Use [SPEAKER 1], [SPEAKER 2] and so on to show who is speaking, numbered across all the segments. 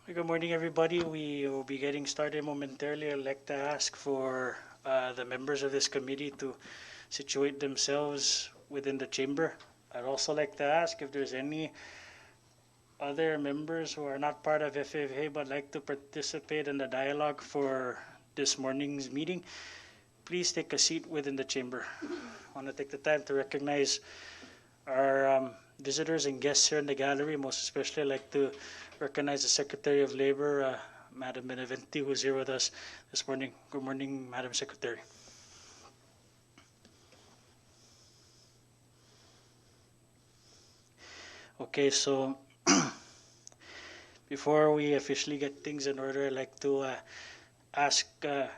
[SPEAKER 1] Good morning, everybody. We will be getting started momentarily. I'd like to ask for the members of this committee to situate themselves within the chamber. I'd also like to ask if there's any other members who are not part of FFA but like to participate in the dialogue for this morning's meeting. Please take a seat within the chamber. I want to take the time to recognize our visitors and guests here in the gallery. Most especially, I'd like to recognize the Secretary of Labor, Madam Beneventi, who's here with us this morning. Good morning, Madam Secretary. Okay, so before we officially get things in order, I'd like to ask the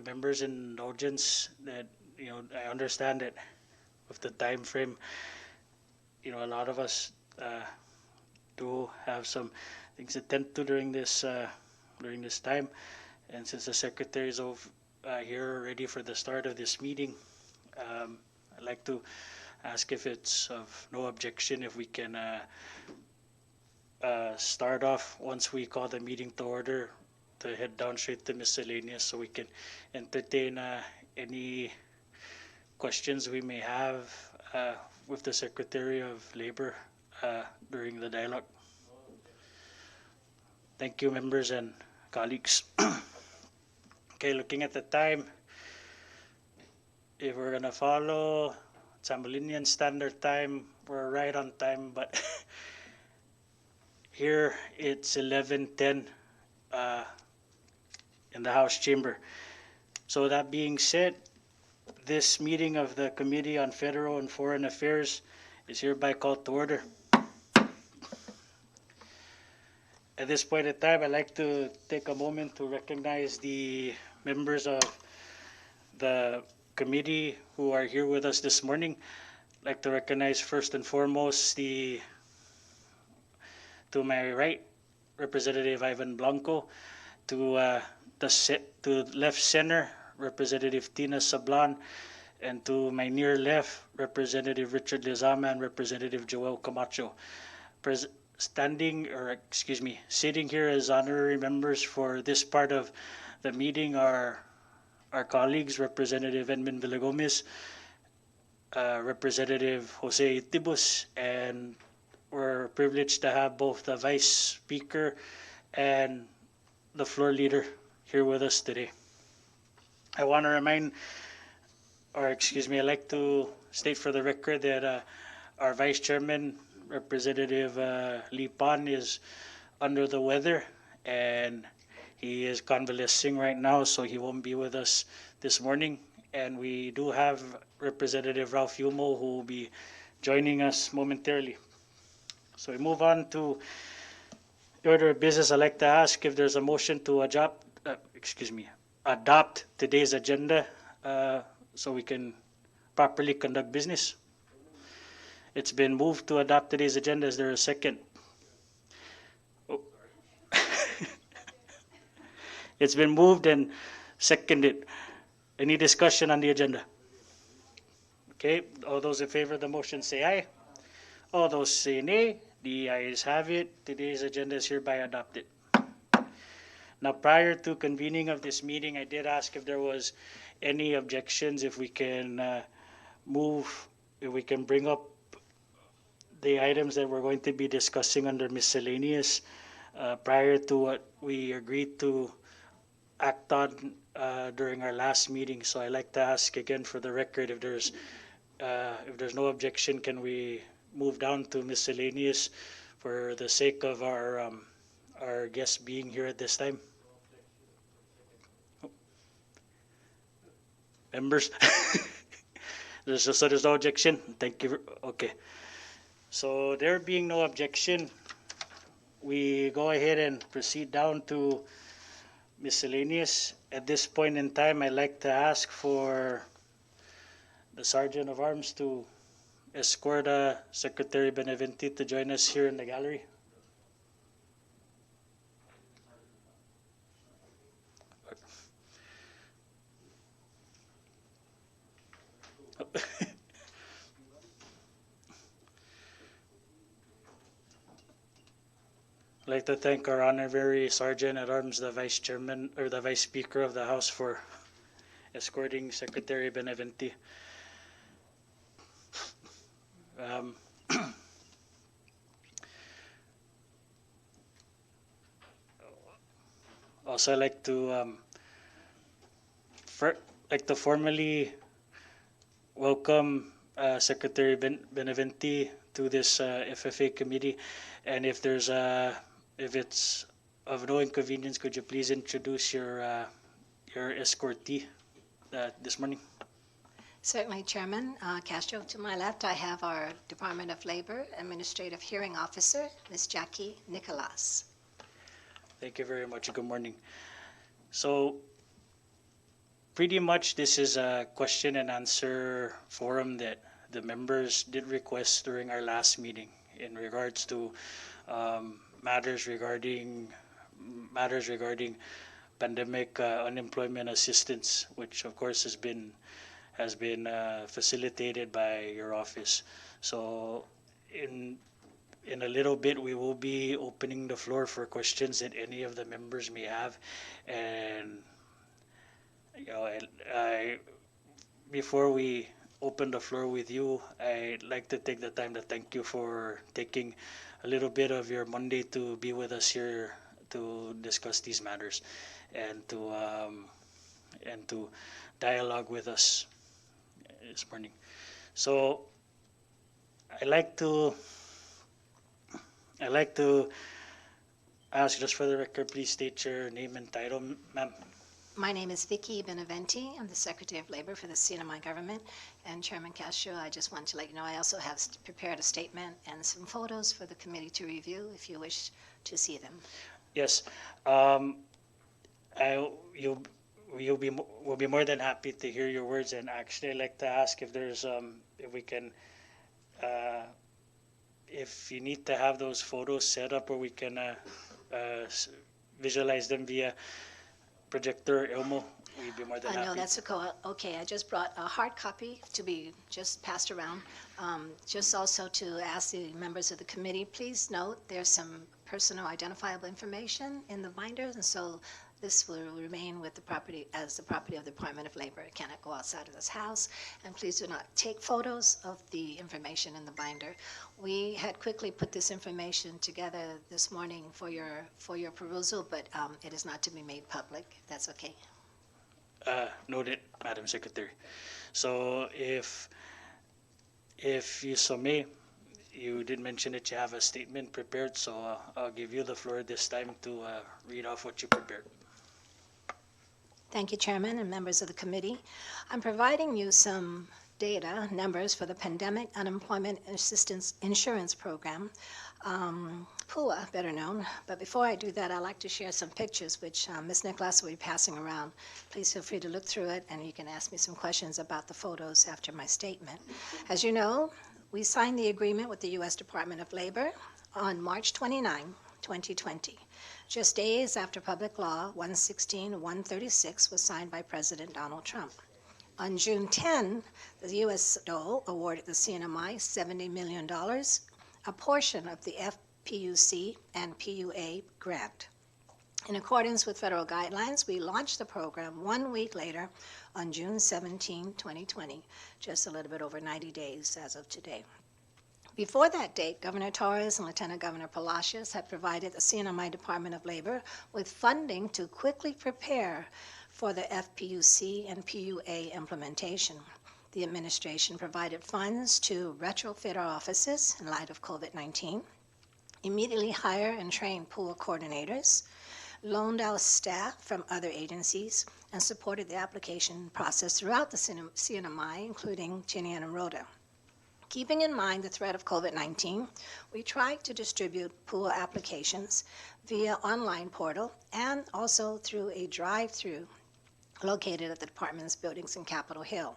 [SPEAKER 1] members in the audience that, I understand that with the time frame, a lot of us do have some things to tend to during this time. And since the secretary is here ready for the start of this meeting, I'd like to ask if it's of no objection if we can start off once we call the meeting to order to head down straight to miscellaneous so we can entertain any questions we may have with the Secretary of Labor during the dialogue. Thank you, members and colleagues. Okay, looking at the time, if we're gonna follow Sambolinian Standard Time, we're right on time, but here it's 11:10 in the House chamber. So that being said, this meeting of the Committee on Federal and Foreign Affairs is hereby called to order. At this point in time, I'd like to take a moment to recognize the members of the committee who are here with us this morning. I'd like to recognize first and foremost to my right, Representative Ivan Blanco, to left center, Representative Tina Sablan, and to my near left, Representative Richard Lizama and Representative Joel Camacho. Sitting here as honorary members for this part of the meeting are our colleagues, Representative Edmund Villagomez, Representative Jose Tibus, and we're privileged to have both the Vice Speaker and the floor leader here with us today. I want to I'd like to state for the record that our Vice Chairman, Representative Lee Pan, is under the weather and he is convalescing right now, so he won't be with us this morning. And we do have Representative Ralph Yumo who will be joining us momentarily. So we move on to the order of business. I'd like to ask if there's a motion to adopt today's agenda so we can properly conduct business. It's been moved to adopt today's agenda. Is there a second? Oh. It's been moved and seconded. Any discussion on the agenda? Okay, all those in favor of the motion say aye. All those say nay. The ayes have it. Today's agenda is hereby adopted. Now, prior to convening of this meeting, I did ask if there was any objections, if we can bring up the items that we're going to be discussing under miscellaneous prior to what we agreed to act on during our last meeting. So I'd like to ask again for the record if there's no objection, can we move down to miscellaneous for the sake of our guests being here at this time? Members? There's no objection? Thank you. Okay. So there being no objection, we go ahead and proceed down to miscellaneous. At this point in time, I'd like to ask for the Sergeant of Arms to escort Secretary Beneventi to join us here in the gallery. I'd like to thank our honorary Sergeant at Arms, the Vice Chairman or the Vice Speaker of the House, for escorting Secretary Benavente. Um, also, I'd like to formally welcome Secretary Benavente to this FFA committee, and if it's of no inconvenience, could you please introduce your escortee this morning?
[SPEAKER 2] Certainly, Chairman. Castro, to my left, I have our Department of Labor Administrative Hearing Officer, Ms. Jackie Nicolas.
[SPEAKER 1] Thank you very much. Good morning. So, pretty much this is a question and answer forum that the members did request during our last meeting in regards to matters regarding pandemic unemployment assistance, which of course has been facilitated by your office. So in a little bit, we will be opening the floor for questions that any of the members may have, and before we open the floor with you, I'd like to take the time to thank you for taking a little bit of your Monday to be with us here to discuss these matters and to dialogue with us this morning. So I'd like to ask, just for the record, please state your name and title, ma'am.
[SPEAKER 2] My name is Vicky Benavente. I'm the Secretary of Labor for the CNMI government. And Chairman Castro, I just want to let you know I also have prepared a statement and some photos for the committee to review if you wish to see them.
[SPEAKER 1] Yes. We'll be more than happy to hear your words, and actually I'd like to ask if we can if you need to have those photos set up, or we can visualize them via projector Elmo, we'd be more than happy.
[SPEAKER 2] No, that's okay. I just brought a hard copy to be just passed around. Just also to ask the members of the committee, please note there's some personal identifiable information in the binders, and so this will remain with the property as the property of the Department of Labor. It cannot go outside of this house, and please do not take photos of the information in the binder. We had quickly put this information together this morning for your perusal, but it is not to be made public. That's okay.
[SPEAKER 1] Noted, Madam Secretary. So if you so may, you did mention that you have a statement prepared, so I'll give you the floor this time to read off what you prepared.
[SPEAKER 2] Thank you, Chairman and members of the committee. I'm providing you some data, numbers for the Pandemic Unemployment Assistance Insurance Program, PUA, better known. But before I do that, I'd like to share some pictures, which Ms. Nicholas will be passing around. Please feel free to look through it, and you can ask me some questions about the photos after my statement. As you know, we signed the agreement with the U.S. Department of Labor on March 29, 2020. Just days after Public Law 116-136 was signed by President Donald Trump. On June 10, the U.S. DOE awarded the CNMI $70 million, a portion of the FPUC and PUA grant. In accordance with federal guidelines, we launched the program 1 week later on June 17, 2020, just a little bit over 90 days as of today. Before that date, Governor Torres and Lieutenant Governor Palacios had provided the CNMI Department of Labor with funding to quickly prepare for the FPUC and PUA implementation. The administration provided funds to retrofit our offices in light of COVID-19, immediately hire and train PUA coordinators, loaned out staff from other agencies, and supported the application process throughout the CNMI, including Tinian and Rhoda. Keeping in mind the threat of COVID-19, we tried to distribute PUA applications via online portal and also through a drive-through located at the department's buildings in Capitol Hill.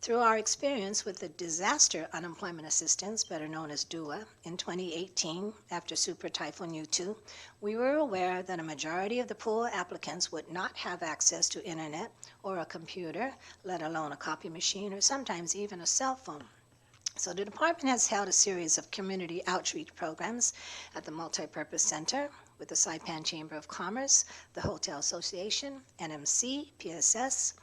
[SPEAKER 2] Through our experience with the Disaster Unemployment Assistance, better known as DUA, in 2018 after Super Typhoon Yutu, we were aware that a majority of the PUA applicants would not have access to internet or a computer, let alone a copy machine or sometimes even a cell phone. So the department has held a series of community outreach programs at the Multipurpose Center with the Saipan Chamber of Commerce, the Hotel Association, NMC, PSS.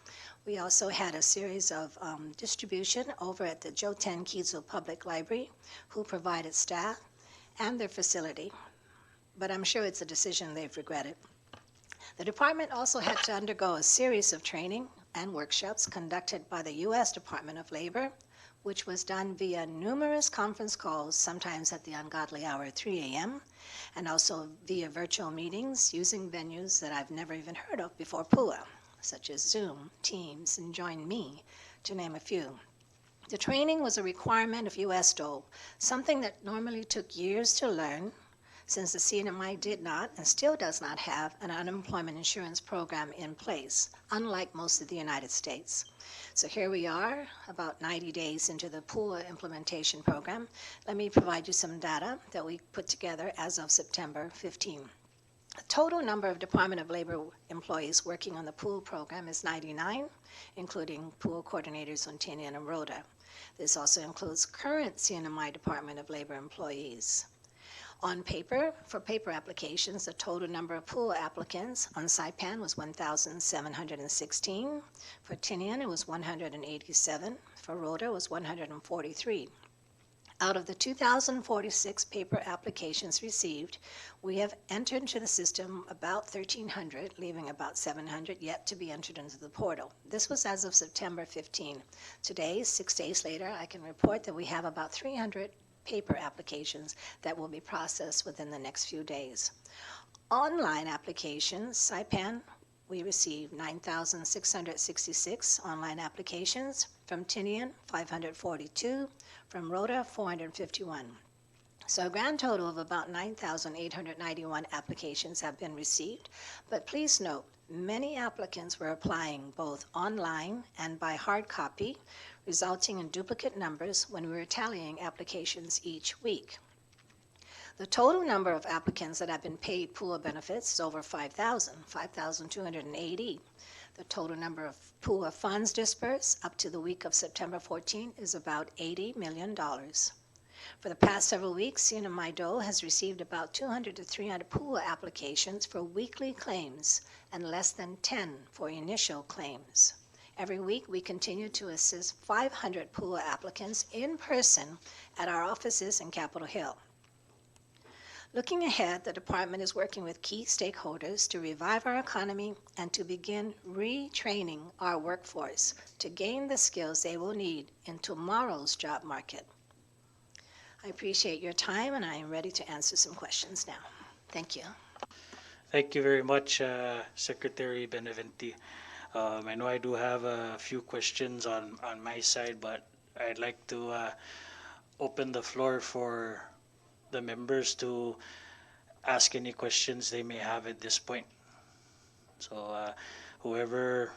[SPEAKER 2] We also had a series of distribution over at the Joten Kizu Public Library, who provided staff and their facility, but I'm sure it's a decision they've regretted. The department also had to undergo a series of training and workshops conducted by the U.S. Department of Labor, which was done via numerous conference calls, sometimes at the ungodly hour of 3 a.m., and also via virtual meetings using venues that I've never even heard of before PUA, such as Zoom, Teams, and Join Me, to name a few. The training was a requirement of U.S. DOLE, something that normally took years to learn, since the CNMI did not and still does not have an unemployment insurance program in place, unlike most of the United States. So here we are, about 90 days into the PUA implementation program. Let me provide you some data that we put together as of September 15. The total number of Department of Labor employees working on the PUA program is 99, including PUA coordinators on Tinian and Rhoda. This also includes current CNMI Department of Labor employees. On paper, for paper applications, the total number of PUA applicants on Saipan was 1,716. For Tinian, it was 187. For Rhoda, it was 143. Out of the 2,046 paper applications received, we have entered into the system about 1,300, leaving about 700 yet to be entered into the portal. This was as of September 15. Today, 6 days later, I can report that we have about 300 paper applications that will be processed within the next few days. Online applications, Saipan, we received 9,666 online applications. From Tinian, 542. From Rhoda, 451. So a grand total of about 9,891 applications have been received. But please note, many applicants were applying both online and by hard copy, resulting in duplicate numbers when we were tallying applications each week. The total number of applicants that have been paid PUA benefits is over 5,280. The total number of PUA funds dispersed up to the week of September 14 is about $80 million. For the past several weeks, CNMI DOLE has received about 200 to 300 PUA applications for weekly claims and less than 10 for initial claims. Every week, we continue to assist 500 PUA applicants in person at our offices in Capitol Hill. Looking ahead, the department is working with key stakeholders to revive our economy and to begin retraining our workforce to gain the skills they will need in tomorrow's job market. I appreciate your time, and I am ready to answer some questions now. Thank you.
[SPEAKER 1] Thank you very much, Secretary Benavente. I know I do have a few questions on my side, but I'd like to open the floor for the members to ask any questions they may have at this point. So whoever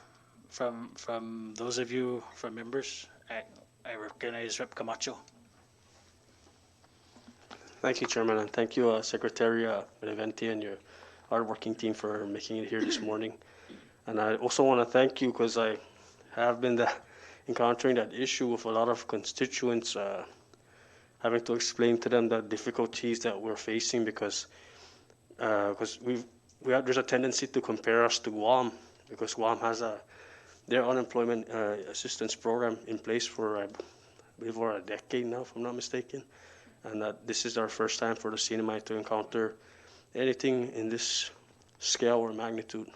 [SPEAKER 1] from those of you from members, I recognize Rep. Camacho.
[SPEAKER 3] Thank you, Chairman, and thank you, Secretary Benavente and your hardworking team for making it here this morning. And I also want to thank you because I have been encountering that issue with a lot of constituents, having to explain to them the difficulties that we're facing because there's a tendency to compare us to Guam because Guam has their unemployment assistance program in place for I believe for a decade now, if I'm not mistaken, and that this is our first time for the CNMI to encounter anything in this scale or magnitude.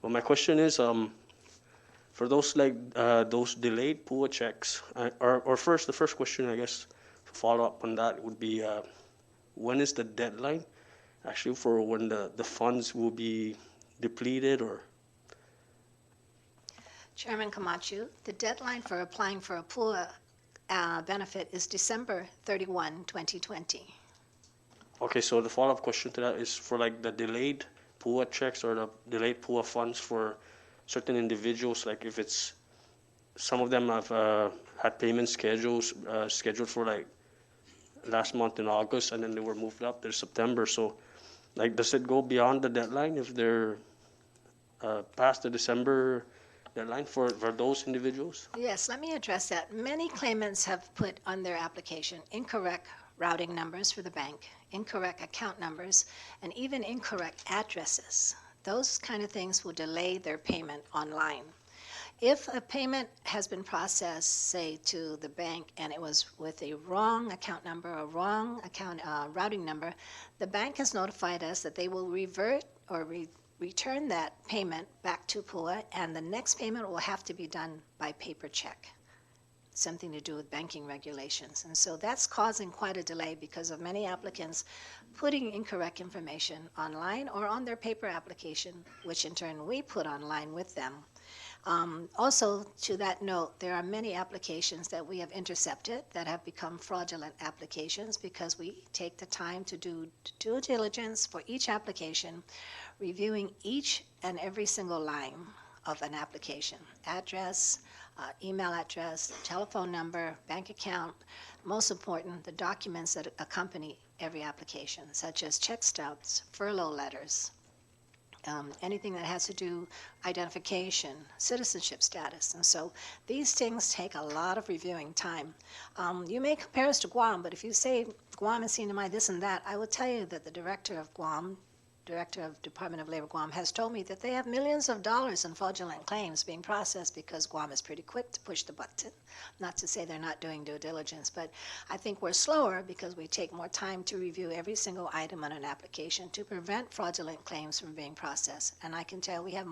[SPEAKER 3] Well, my question is, for those those delayed PUA checks, or first, the first question, I guess, to follow up on that would be, when is the deadline actually for when the funds will be depleted or?
[SPEAKER 2] Chairman Camacho, the deadline for applying for a PUA benefit is December 31, 2020.
[SPEAKER 3] Okay, so the follow-up question to that is for like the delayed PUA checks or the delayed PUA funds for certain individuals, like if it's, some of them have had payment schedules scheduled for like last month in August and then they were moved up to September. So like, does it go beyond the deadline if they're past the December deadline for those individuals?
[SPEAKER 2] Yes, let me address that. Many claimants have put on their application incorrect routing numbers for the bank, incorrect account numbers, and even incorrect addresses. Those kind of things will delay their payment online. If a payment has been processed, say, to the bank, and it was with a wrong account number, a wrong account routing number, the bank has notified us that they will revert or return that payment back to PUA, and the next payment will have to be done by paper check. Something to do with banking regulations. And so that's causing quite a delay because of many applicants putting incorrect information online or on their paper application, which in turn we put online with them. Also, to that note, there are many applications that we have intercepted that have become fraudulent applications because we take the time to do due diligence for each application, reviewing each and every single line of an application, address, email address, telephone number, bank account, most important, the documents that accompany every application, such as check stubs, furlough letters, anything that has to do identification, citizenship status. And so these things take a lot of reviewing time. You may compare us to Guam, but if you say Guam is seen to my this and that, I will tell you that the director of Guam, Director of Department of Labor Guam, has told me that they have millions of dollars in fraudulent claims being processed because Guam is pretty quick to push the button. Not to say they're not doing due diligence, but I think we're slower because we take more time to review every single item on an application to prevent fraudulent claims from being processed. And I can tell we have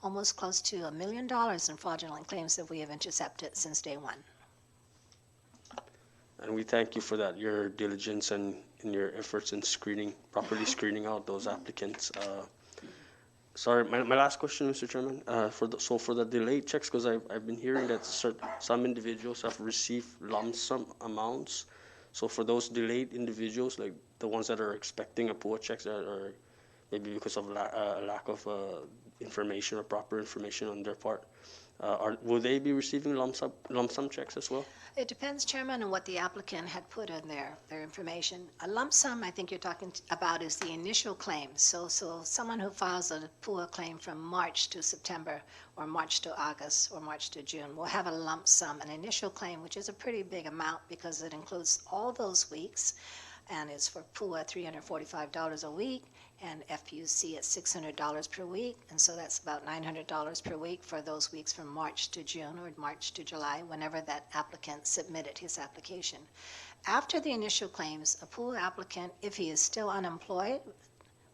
[SPEAKER 2] almost close to $1 million in fraudulent claims that we have intercepted since day one.
[SPEAKER 3] And we thank you for that, your diligence and in your efforts in properly screening out those applicants. Sorry, my last question, Mr. Chairman. For the delayed checks, because I've been hearing that some individuals have received lump sum amounts. So for those delayed individuals, like the ones that are expecting a PUA checks, or maybe because of lack of information or proper information on their part, will they be receiving lump sum checks as well?
[SPEAKER 2] It depends, Chairman, on what the applicant had put in their information. A lump sum, I think you're talking about, is the initial claim. So someone who files a PUA claim from March to September, or March to August, or March to June, will have a lump sum, an initial claim, which is a pretty big amount because it includes all those weeks, and it's for PUA $345 a week, and FPUC at $600 per week, and so that's about $900 per week for those weeks from March to June or March to July, whenever that applicant submitted his application. After the initial claims, a PUA applicant, if he is still unemployed,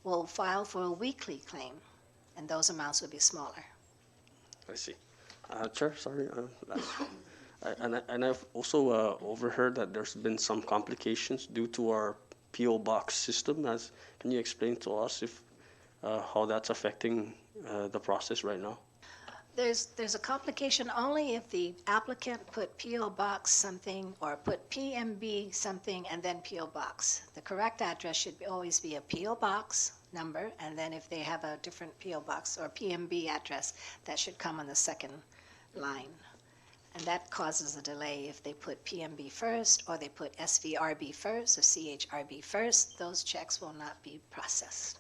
[SPEAKER 2] will file for a weekly claim, and those amounts will be smaller.
[SPEAKER 3] I see. Chair, sorry, last. And I've also overheard that there's been some complications due to our PO box system. Can you explain to us how that's affecting the process right now?
[SPEAKER 2] There's a complication only if the applicant put PO box something or put PMB something and then PO box. The correct address should always be a PO box number, and then if they have a different PO box or PMB address, that should come on the second line. And that causes a delay if they put PMB first or they put SVRB first or CHRB first. Those checks will not be processed.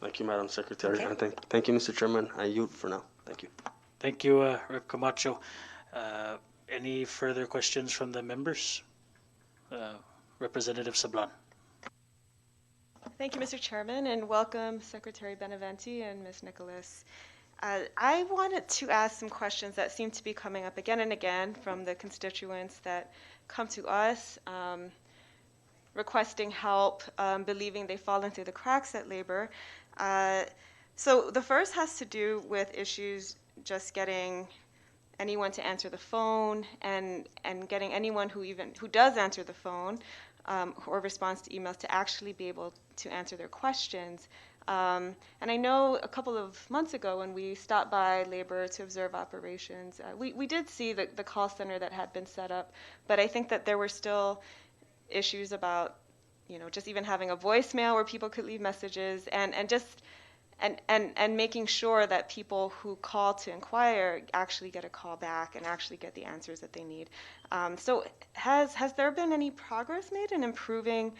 [SPEAKER 3] Thank you, Madam Secretary.
[SPEAKER 2] Okay.
[SPEAKER 3] And thank you, Mr. Chairman. I yield for now. Thank you.
[SPEAKER 1] Thank you, Rep. Camacho. Any further questions from the members? Representative Sablan.
[SPEAKER 4] Thank you, Mr. Chairman, and welcome Secretary Benavente and Ms. Nicholas. I wanted to ask some questions that seem to be coming up again and again from the constituents that come to us requesting help, believing they've fallen through the cracks at labor. So the first has to do with issues just getting anyone to answer the phone and getting anyone who does answer the phone or responds to emails to actually be able to answer their questions. And I know a couple of months ago when we stopped by Labor to observe operations, we did see the call center that had been set up, but I think that there were still issues about, just even having a voicemail where people could leave messages and making sure that people who call to inquire actually get a call back and actually get the answers that they need. So has there been any progress made in improving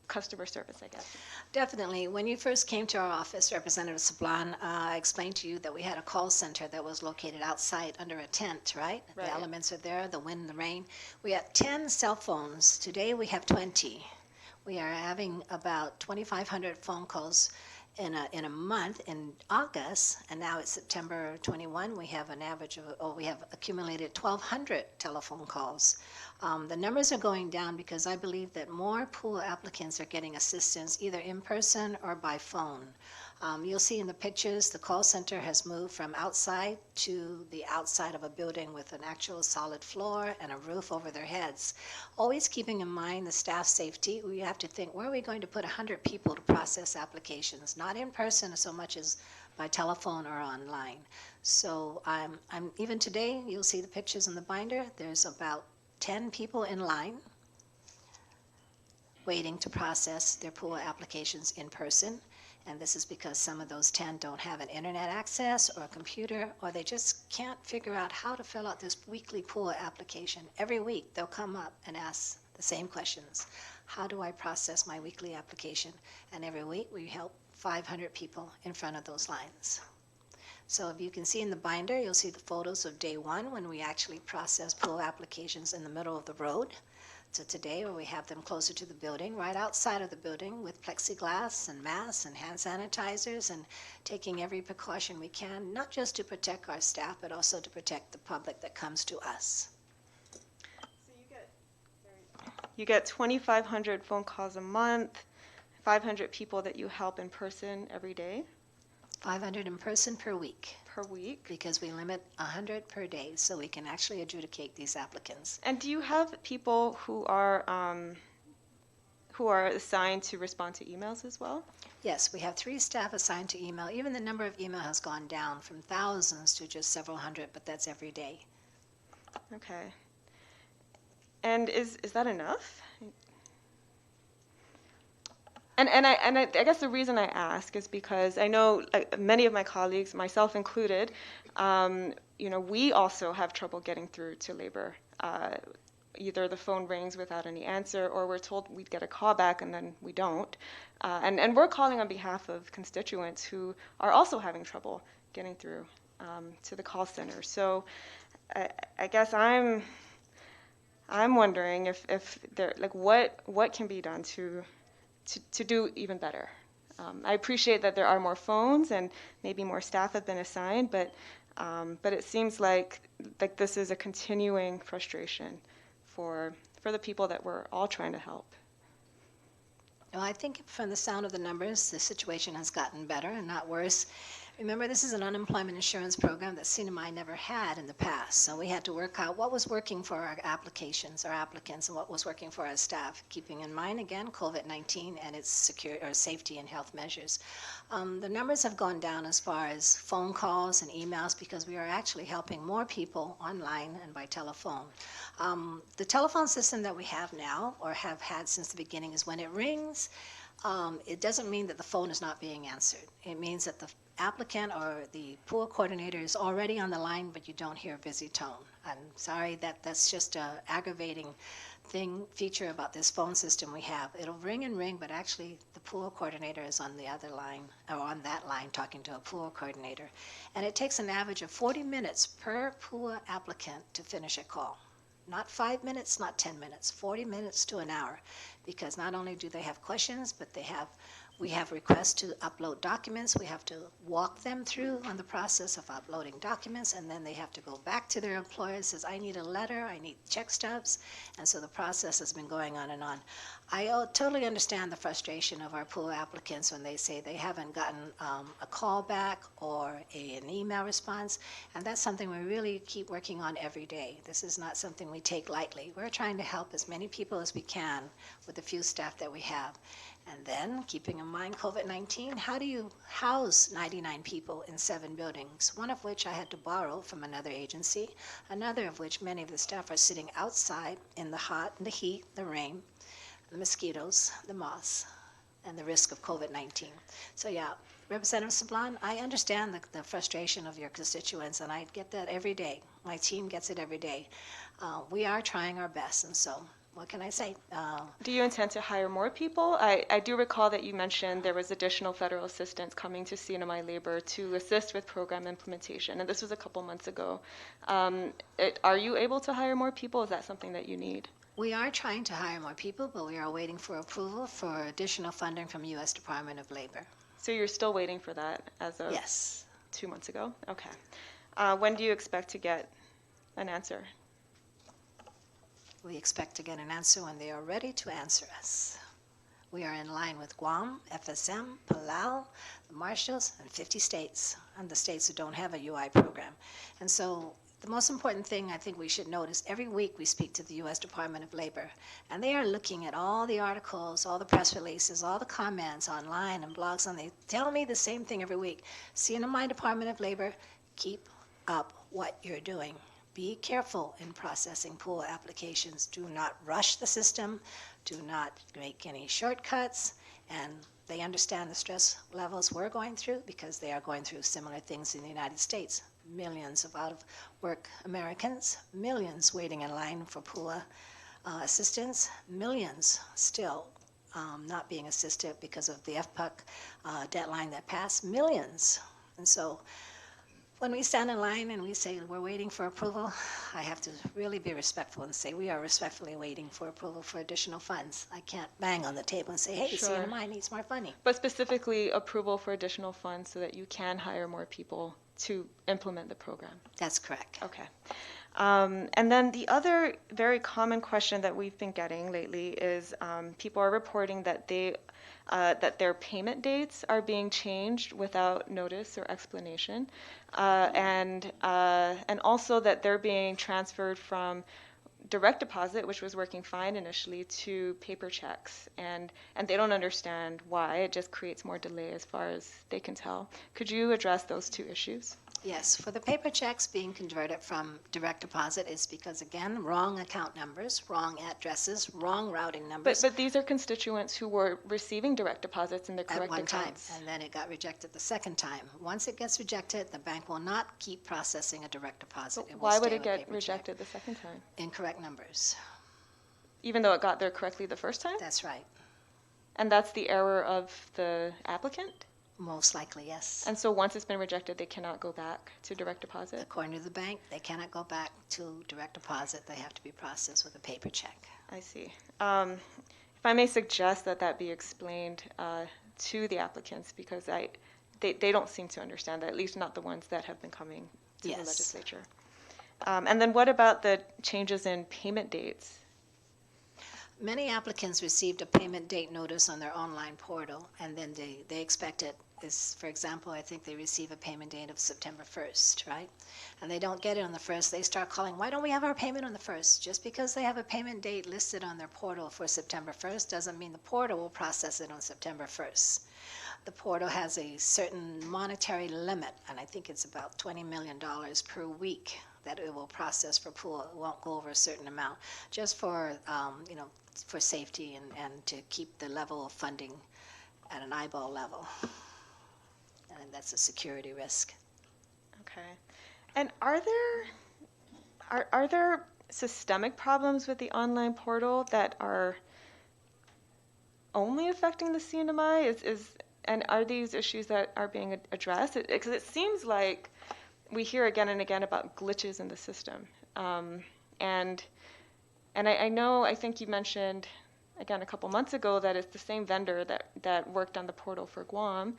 [SPEAKER 4] customer service, I guess.
[SPEAKER 2] Definitely. When you first came to our office, Representative Sablan, I explained to you that we had a call center that was located outside under a tent, right?
[SPEAKER 4] Right.
[SPEAKER 2] The elements are there, the wind, the rain. We had 10 cell phones. Today we have 20. We are having about 2,500 phone calls in a month in August, and now it's September 21. We have an average of, we have accumulated 1,200 telephone calls. The numbers are going down because I believe that more pool applicants are getting assistance either in person or by phone. You'll see in the pictures, the call center has moved from outside to the outside of a building with an actual solid floor and a roof over their heads. Always keeping in mind the staff safety, we have to think, where are we going to put 100 people to process applications? Not in person so much as by telephone or online. So even today, you'll see the pictures in the binder, there's about 10 people in line waiting to process their pool applications in person. And this is because some of those 10 don't have an internet access or a computer, or they just can't figure out how to fill out this weekly pool application. Every week, they'll come up and ask the same questions. How do I process my weekly application? And every week, we help 500 people in front of those lines. So if you can see in the binder, you'll see the photos of day one when we actually process pool applications in the middle of the road. So today, where we have them closer to the building, right outside of the building with plexiglass and masks and hand sanitizers and taking every precaution we can, not just to protect our staff, but also to protect the public that comes to us.
[SPEAKER 4] So you get 2,500 phone calls a month, 500 people that you help in person every day,
[SPEAKER 2] 500 in person per week,
[SPEAKER 4] per week.
[SPEAKER 2] because we limit 100 per day, so we can actually adjudicate these applicants.
[SPEAKER 4] And do you have people who are assigned to respond to emails as well?
[SPEAKER 2] Yes, we have 3 staff assigned to email. Even the number of email has gone down from thousands to just several hundred, but that's every day.
[SPEAKER 4] Okay. And is that enough? And I guess the reason I ask is because I know many of my colleagues, myself included, we also have trouble getting through to labor. Either the phone rings without any answer, or we're told we'd get a call back and then we don't. And we're calling on behalf of constituents who are also having trouble getting through to the call center. So I guess I'm wondering if there, what can be done to do even better. I appreciate that there are more phones and maybe more staff have been assigned, but it seems like this is a continuing frustration for the people that we're all trying to help.
[SPEAKER 2] Well, I think from the sound of the numbers, the situation has gotten better and not worse. Remember, this is an unemployment insurance program that CNMI never had in the past. So we had to work out what was working for our applications, our applicants, and what was working for our staff, keeping in mind, again, COVID-19 and its safety and health measures. The numbers have gone down as far as phone calls and emails because we are actually helping more people online and by telephone. The telephone system that we have now, or have had since the beginning, is when it rings, it doesn't mean that the phone is not being answered. It means that the applicant or the pool coordinator is already on the line, but you don't hear a busy tone. I'm sorry, that's just an aggravating feature about this phone system we have. It'll ring and ring, but actually the pool coordinator is on the other line, or on that line talking to a pool coordinator. And it takes an average of 40 minutes per pool applicant to finish a call. Not 5 minutes, not 10 minutes, 40 minutes to an hour, because not only do they have questions, but we have requests to upload documents. We have to walk them through on the process of uploading documents, and then they have to go back to their employer and says, I need a letter, I need check stubs, and so the process has been going on and on. I totally understand the frustration of our pool applicants when they say they haven't gotten a call back or an email response, and that's something we really keep working on every day. This is not something we take lightly. We're trying to help as many people as we can with the few staff that we have. And then, keeping in mind COVID-19, how do you house 99 people in 7 buildings, one of which I had to borrow from another agency, another of which many of the staff are sitting outside in the hot, the heat, the rain, the mosquitoes, the moths, and the risk of COVID-19. So yeah, Representative Sablan, I understand the frustration of your constituents, and I get that every day. My team gets it every day. We are trying our best, and so what can I say?
[SPEAKER 4] Do you intend to hire more people? I do recall that you mentioned there was additional federal assistance coming to CNMI Labor to assist with program implementation, and this was a couple months ago. Are you able to hire more people? Is that something that you need?
[SPEAKER 2] We are trying to hire more people, but we are waiting for approval for additional funding from U.S. Department of Labor.
[SPEAKER 4] So you're still waiting for that as of
[SPEAKER 2] Yes.
[SPEAKER 4] 2 months ago? Okay. When do you expect to get an answer?
[SPEAKER 2] We expect to get an answer when they are ready to answer us. We are in line with Guam, FSM, Palau, the Marshalls, and 50 states, and the states that don't have a UI program. And so the most important thing I think we should note is every week we speak to the U.S. Department of Labor, and they are looking at all the articles, all the press releases, all the comments online and blogs, and they tell me the same thing every week. CNMI Department of Labor, keep up what you're doing. Be careful in processing pool applications. Do not rush the system. Do not make any shortcuts. And they understand the stress levels we're going through because they are going through similar things in the United States. Millions of out-of-work Americans, millions waiting in line for PUA assistance, millions still not being assisted because of the FPUC deadline that passed, millions. And so when we stand in line and we say we're waiting for approval, I have to really be respectful and say we are respectfully waiting for approval for additional funds. I can't bang on the table and say, hey,
[SPEAKER 4] Sure.
[SPEAKER 2] CNMI needs more funding.
[SPEAKER 4] But specifically approval for additional funds so that you can hire more people to implement the program.
[SPEAKER 2] That's correct.
[SPEAKER 4] Okay. And then the other very common question that we've been getting lately is people are reporting that that their payment dates are being changed without notice or explanation, and also that they're being transferred from direct deposit, which was working fine initially, to paper checks, and they don't understand why. It just creates more delay as far as they can tell. Could you address those two issues?
[SPEAKER 2] Yes, for the paper checks being converted from direct deposit is because, again, wrong account numbers, wrong addresses, wrong routing numbers.
[SPEAKER 4] But these are constituents who were receiving direct deposits in their
[SPEAKER 2] At
[SPEAKER 4] correct
[SPEAKER 2] one time,
[SPEAKER 4] accounts.
[SPEAKER 2] and then it got rejected the second time. Once it gets rejected, the bank will not keep processing a direct deposit. It will
[SPEAKER 4] Why would
[SPEAKER 2] stay
[SPEAKER 4] it
[SPEAKER 2] with
[SPEAKER 4] get
[SPEAKER 2] paper check.
[SPEAKER 4] rejected the second time?
[SPEAKER 2] Incorrect numbers.
[SPEAKER 4] Even though it got there correctly the first time?
[SPEAKER 2] That's right.
[SPEAKER 4] And that's the error of the applicant?
[SPEAKER 2] Most likely, yes.
[SPEAKER 4] And so once it's been rejected, they cannot go back to direct deposit?
[SPEAKER 2] According to the bank, they cannot go back to direct deposit. They have to be processed with a paper check.
[SPEAKER 4] I see. If I may suggest that that be explained to the applicants, because they don't seem to understand that, at least not the ones that have been coming to the
[SPEAKER 2] Yes.
[SPEAKER 4] legislature. And then what about the changes in payment dates?
[SPEAKER 2] Many applicants received a payment date notice on their online portal, and then they expect it is, for example, I think they receive a payment date of September 1st, right? And they don't get it on the 1st. They start calling, why don't we have our payment on the 1st? Just because they have a payment date listed on their portal for September 1st doesn't mean the portal will process it on September 1st. The portal has a certain monetary limit, and I think it's about $20 million per week that it will process for pool. It won't go over a certain amount, just for, for safety and to keep the level of funding at an eyeball level. And that's a security risk.
[SPEAKER 4] Okay. And are there systemic problems with the online portal that are only affecting the CNMI? And are these issues that are being addressed? Because it seems like we hear again and again about glitches in the system. And I think you mentioned, again, a couple months ago that it's the same vendor that worked on the portal for Guam.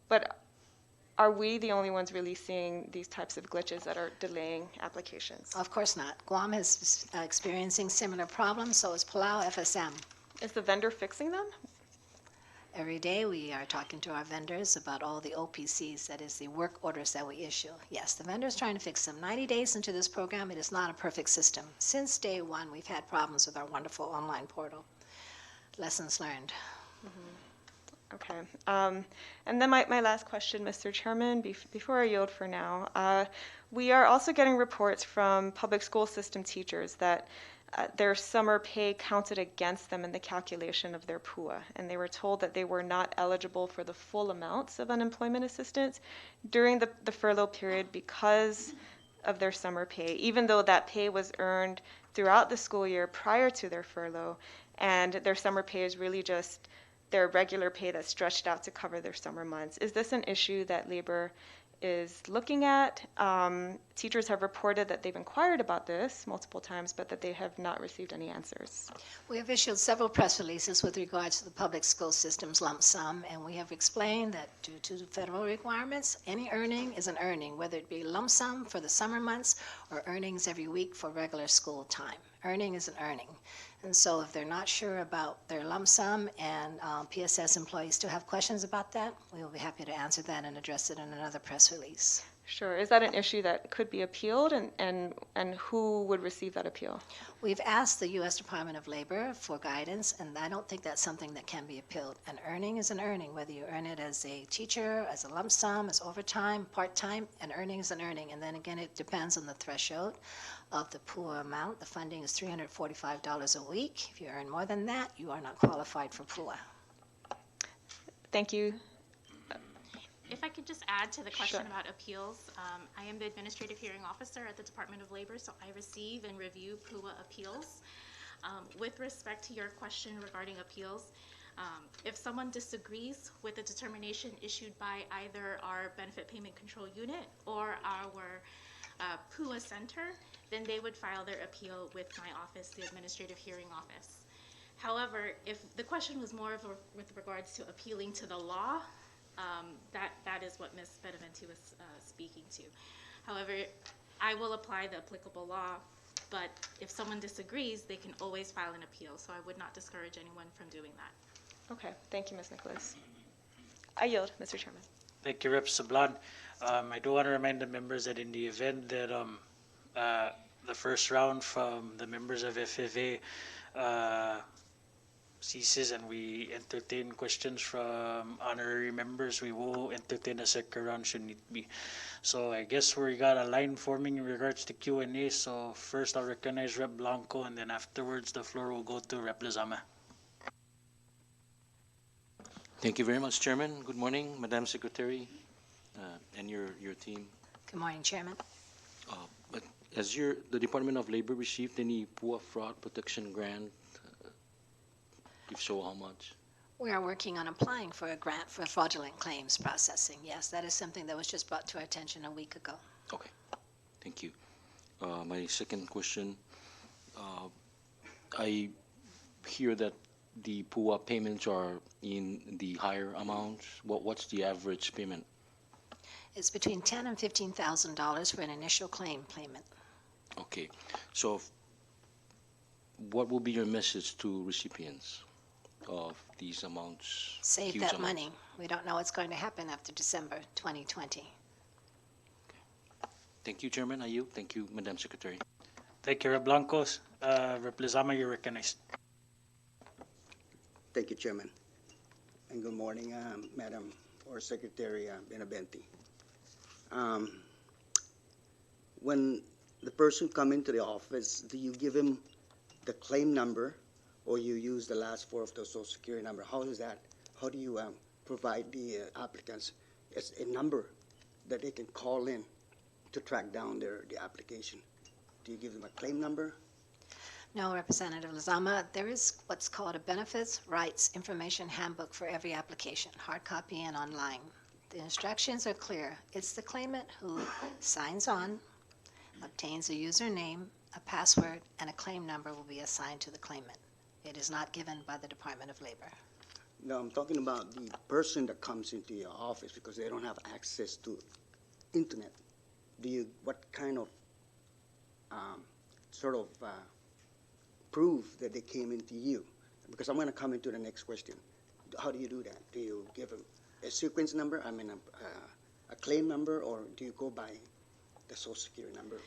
[SPEAKER 4] But are we the only ones really seeing these types of glitches that are delaying applications?
[SPEAKER 2] Of course not. Guam is experiencing similar problems, so is Palau FSM.
[SPEAKER 4] Is the vendor fixing them?
[SPEAKER 2] Every day we are talking to our vendors about all the OPCs, that is the work orders that we issue. Yes, the vendor's trying to fix them. 90 days into this program, it is not a perfect system. Since day one, we've had problems with our wonderful online portal. Lessons learned.
[SPEAKER 4] Mm-hmm. Okay. And then my last question, Mr. Chairman, before I yield for now. We are also getting reports from public school system teachers that their summer pay counted against them in the calculation of their PUA, and they were told that they were not eligible for the full amounts of unemployment assistance during the furlough period because of their summer pay, even though that pay was earned throughout the school year prior to their furlough, and their summer pay is really just their regular pay that's stretched out to cover their summer months. Is this an issue that labor is looking at? Teachers have reported that they've inquired about this multiple times, but that they have not received any answers.
[SPEAKER 2] We have issued several press releases with regards to the public school system's lump sum, and we have explained that due to the federal requirements, any earning is an earning, whether it be lump sum for the summer months or earnings every week for regular school time. Earning is an earning. And so if they're not sure about their lump sum and PSS employees still have questions about that, we will be happy to answer that and address it in another press release.
[SPEAKER 4] Sure. Is that an issue that could be appealed, and who would receive that appeal?
[SPEAKER 2] We've asked the U.S. Department of Labor for guidance, and I don't think that's something that can be appealed. An earning is an earning, whether you earn it as a teacher, as a lump sum, as overtime, part-time, an earning is an earning. And then again, it depends on the threshold of the PUA amount. The funding is $345 a week. If you earn more than that, you are not qualified for PUA.
[SPEAKER 4] Thank you.
[SPEAKER 5] If I could just add to the question
[SPEAKER 4] Sure.
[SPEAKER 5] about appeals, I am the Administrative Hearing Officer at the Department of Labor, so I receive and review PUA appeals. With respect to your question regarding appeals, if someone disagrees with the determination issued by either our Benefit Payment Control Unit or our PUA Center, then they would file their appeal with my office, the Administrative Hearing Office. However, if the question was more with regards to appealing to the law, that is what Ms. Benaventi was speaking to. However, I will apply the applicable law, but if someone disagrees, they can always file an appeal, so I would not discourage anyone from doing that.
[SPEAKER 4] Okay. Thank you, Ms. Nicholas. I yield, Mr. Chairman.
[SPEAKER 1] Thank you, Rep. Sablan. I do want to remind the members that in the event that the first round from the members of FFA ceases and we entertain questions from honorary members, we will entertain a second round should need be. So I guess we got a line forming in regards to Q&A. So first I'll recognize Rep. Blanco, and then afterwards the floor will go to Rep. Lezama.
[SPEAKER 6] Thank you very much, Chairman. Good morning, Madam Secretary, and your team.
[SPEAKER 2] Good morning, Chairman.
[SPEAKER 6] But has the Department of Labor received any PUA fraud protection grant? If so, how much?
[SPEAKER 2] We are working on applying for a grant for fraudulent claims processing. Yes, that is something that was just brought to our attention a week ago.
[SPEAKER 6] Okay, thank you. My second question, I hear that the PUA payments are in the higher amounts. What's the average payment?
[SPEAKER 2] It's between $10,000 and $15,000 for an initial claim payment.
[SPEAKER 6] Okay, so what will be your message to recipients of these amounts?
[SPEAKER 2] Save
[SPEAKER 6] huge
[SPEAKER 2] that
[SPEAKER 6] amounts?
[SPEAKER 2] money. We don't know what's going to happen after December 2020.
[SPEAKER 6] Thank you, Chairman. I yield. Thank you, Madam Secretary.
[SPEAKER 1] Thank you, Rep. Blancos. Rep. Lezama, you're recognized.
[SPEAKER 7] Thank you, Chairman. And good morning, Madam or Secretary Benaventi. When the person come into the office, do you give him the claim number, or you use the last four of the Social Security number? How is that? How do you provide the applicants a number that they can call in to track down the application? Do you give them a claim number?
[SPEAKER 2] No, Representative Lezama, there is what's called a Benefits Rights Information Handbook for every application, hard copy and online. The instructions are clear. It's the claimant who signs on, obtains a username, a password, and a claim number will be assigned to the claimant. It is not given by the Department of Labor.
[SPEAKER 7] No, I'm talking about the person that comes into your office because they don't have access to internet. What kind of prove that they came into you? Because I'm going to come into the next question. How do you do that? Do you give them a sequence number, a claim number, or do you go by the Social Security number?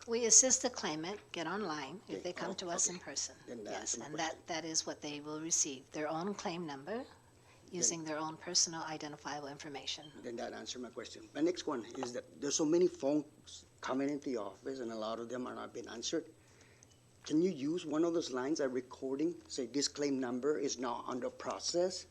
[SPEAKER 2] We assist the claimant get online if
[SPEAKER 7] Okay.
[SPEAKER 2] they come to us
[SPEAKER 7] Okay.
[SPEAKER 2] in person.
[SPEAKER 7] Then that
[SPEAKER 2] Yes,
[SPEAKER 7] answers my
[SPEAKER 2] and
[SPEAKER 7] question.
[SPEAKER 2] that is what they will receive, their own claim number using their own personal identifiable information.
[SPEAKER 7] Then that answers my question. My next one is that there's so many phones coming into the office and a lot of them are not being answered. Can you use one of those lines, a recording, say this claim number is now under process,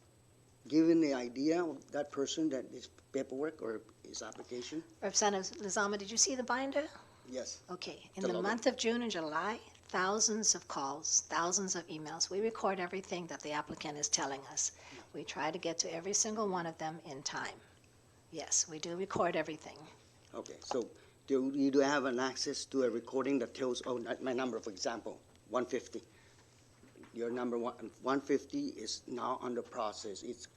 [SPEAKER 7] giving the idea of that person that is paperwork or his application?
[SPEAKER 2] Representative Lezama, did you see the binder?
[SPEAKER 7] Yes.
[SPEAKER 2] Okay, in
[SPEAKER 7] The
[SPEAKER 2] the
[SPEAKER 7] logo.
[SPEAKER 2] month of June and July, thousands of calls, thousands of emails. We record everything that the applicant is telling us. We try to get to every single one of them in time. Yes, we do record everything.
[SPEAKER 7] Okay, so you do have an access to a recording that tells, oh, my number, for example, 150. Your number 150 is now under process. It's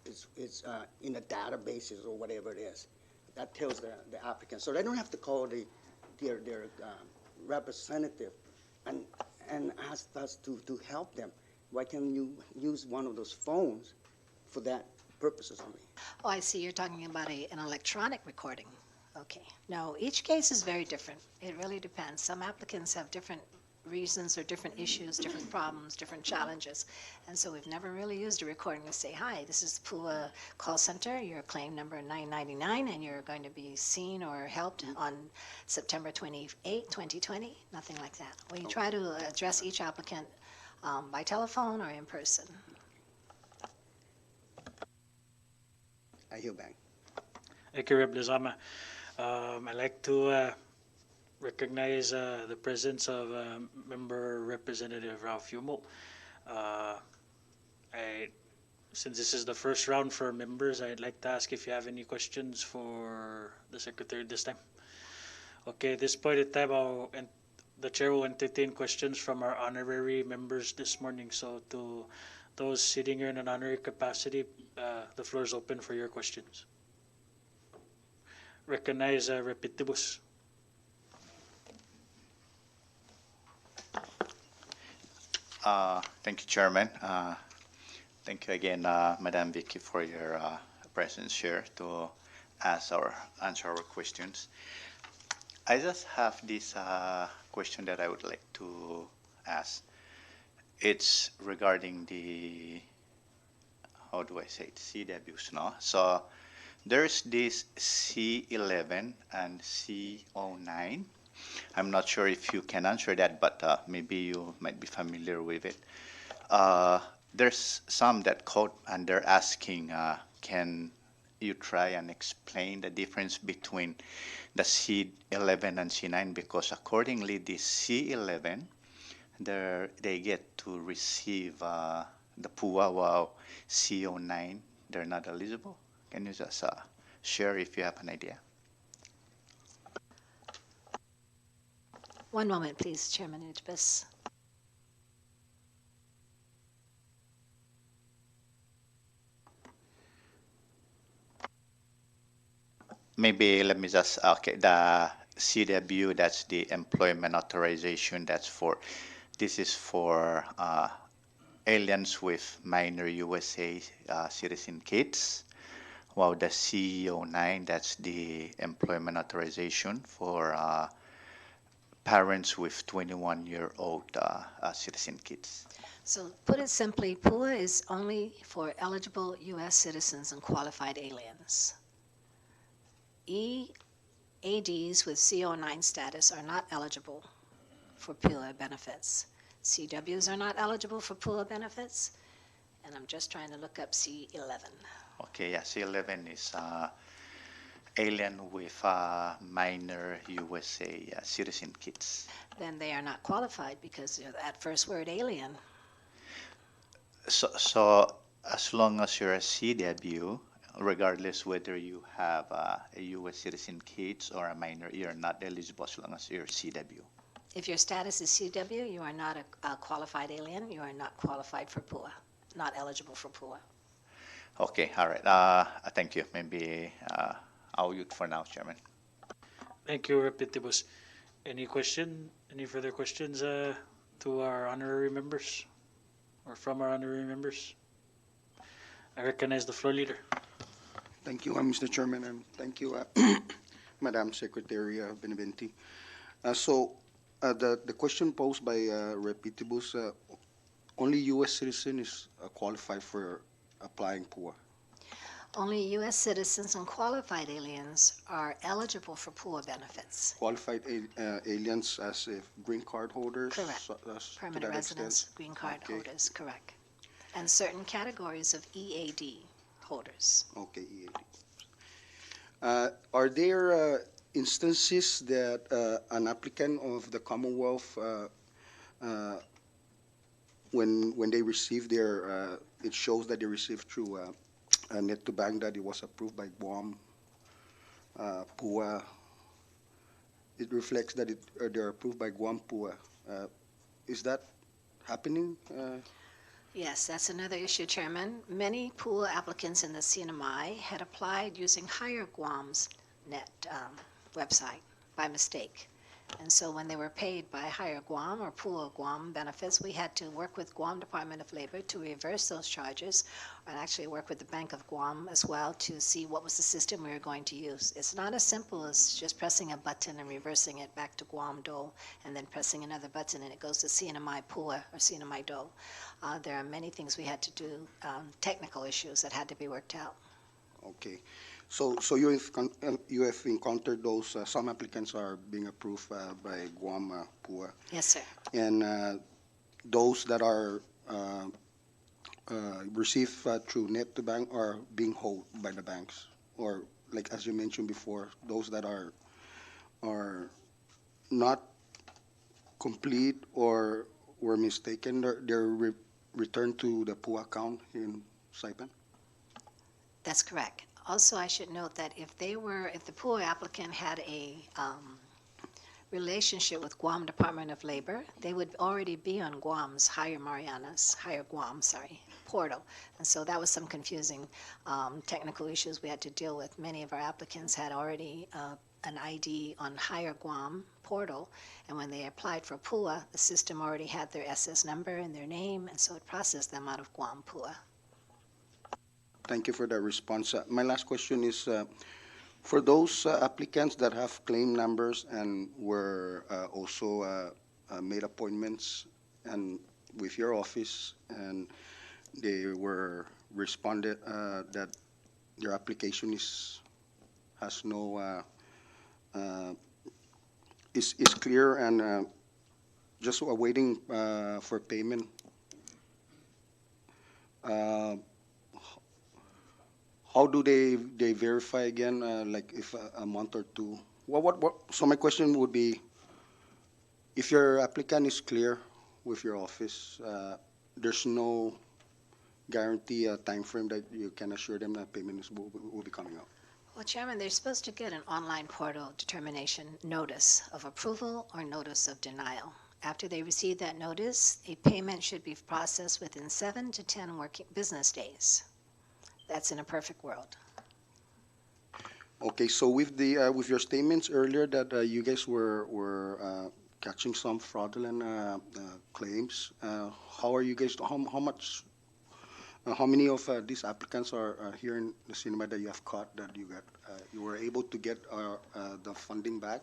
[SPEAKER 7] in the databases or whatever it is. That tells the applicant. So they don't have to call their representative and ask us to help them. Why can't you use one of those phones for that purposes only?
[SPEAKER 2] Oh, I see, you're talking about an electronic recording. Okay. No, each case is very different. It really depends. Some applicants have different reasons or different issues, different problems, different challenges. And so we've never really used a recording to say, hi, this is the PUA call center, your claim number 999, and you're going to be seen or helped on September 28, 2020. Nothing like that. We try to address each applicant by telephone or in person.
[SPEAKER 7] I hear back.
[SPEAKER 1] Thank you, Rep. Lizama. I'd like to recognize the presence of Member Representative Ralph Yumol. Since this is the first round for members, I'd like to ask if you have any questions for the Secretary this time. Okay, at this point in time, the Chair will entertain questions from our honorary members this morning. So to those sitting here in an honorary capacity, the floor is open for your questions. Recognize Repetibus.
[SPEAKER 8] Thank you, Chairman. Thank you again, Madam Vicky, for your presence here to answer our questions. I just have this question that I would like to ask. It's regarding the, how do I say it, CWs, no? So there's this C11 and C09. I'm not sure if you can answer that, but maybe you might be familiar with it. There's some that quote and they're asking, can you try and explain the difference between the C11 and C9? Because accordingly, the C11, they get to receive the PUA, while C09, they're not eligible. Can you just share if you have an idea?
[SPEAKER 2] One moment, please, Chairman Utbis.
[SPEAKER 8] Maybe let me just, okay, the CW, that's the employment authorization, this is for aliens with minor USA citizen kids, while the CO9, that's the employment authorization for parents with 21-year-old citizen kids.
[SPEAKER 2] So put it simply, PUA is only for eligible U.S. citizens and qualified aliens. EADs with CO9 status are not eligible for PUA benefits. CWs are not eligible for PUA benefits, and I'm just trying to look up C11.
[SPEAKER 8] Okay, yeah, C11 is alien with minor USA citizen kids.
[SPEAKER 2] Then they are not qualified because of that first word, alien.
[SPEAKER 8] So as long as you're a CW, regardless whether you have a U.S. citizen kids or a minor, you're not eligible as long as you're CW.
[SPEAKER 2] If your status is CW, you are not a qualified alien. You are not qualified for PUA, not eligible for PUA.
[SPEAKER 8] Okay, all right. Thank you. Maybe I'll mute for now, Chairman.
[SPEAKER 1] Thank you, Repetibus. Any further questions to our honorary members or from our honorary members? I recognize the floor leader.
[SPEAKER 9] Thank you, Mr. Chairman, and thank you, Madam Secretary Benavente. The question posed by Repetibus, only U.S. citizen is qualified for applying PUA.
[SPEAKER 2] Only U.S. citizens and qualified aliens are eligible for PUA benefits.
[SPEAKER 9] Qualified aliens as if green card holders?
[SPEAKER 2] Correct. Permanent residents, green card holders, correct. And certain categories of EAD holders.
[SPEAKER 9] Okay, EAD. Are there instances that an applicant of the Commonwealth uh, when they receive their, it shows that they received through Net to Bank that it was approved by Guam, PUA. It reflects that they're approved by Guam, PUA. Is that happening?
[SPEAKER 2] Yes, that's another issue, Chairman. Many pool applicants in the CNMI had applied using Higher Guam's net website by mistake. And so when they were paid by Higher Guam or Pool Guam benefits, we had to work with Guam Department of Labor to reverse those charges, and actually work with the Bank of Guam as well to see what was the system we were going to use. It's not as simple as just pressing a button and reversing it back to Guam Dole, and then pressing another button and it goes to CNMI PUA or CNMI Dole. There are many things we had to do, technical issues that had to be worked out.
[SPEAKER 9] Okay. So you have encountered those, some applicants are being approved by Guam, PUA,
[SPEAKER 2] Yes, sir.
[SPEAKER 9] and those that are received through Net to Bank are being held by the banks, or like as you mentioned before, those that are not complete or were mistaken, they're returned to the PUA account in Saipan.
[SPEAKER 2] That's correct. Also, I should note that if the poor applicant had a relationship with Guam Department of Labor, they would already be on Guam's Higher Guam portal. And so that was some confusing technical issues we had to deal with. Many of our applicants had already an ID on Higher Guam portal, and when they applied for PUA, the system already had their SS number and their name, and so it processed them out of Guam PUA.
[SPEAKER 9] Thank you for that response. My last question is, for those applicants that have claim numbers and were also made appointments and with your office, and they were responded that their application has no is clear and just awaiting for payment. How do they verify again, like if a month or two? So my question would be, if your applicant is clear with your office, there's no guarantee a time frame that you can assure them that payment will be coming out?
[SPEAKER 2] Well, Chairman, they're supposed to get an online portal determination notice of approval or notice of denial. After they receive that notice, a payment should be processed within 7 to 10 working business days. That's in a perfect world.
[SPEAKER 9] Okay, so with the with your statements earlier that you guys were catching some fraudulent claims, how are you guys? How much? How many of these applicants are here in the cinema that you have caught that you were able to get the funding back,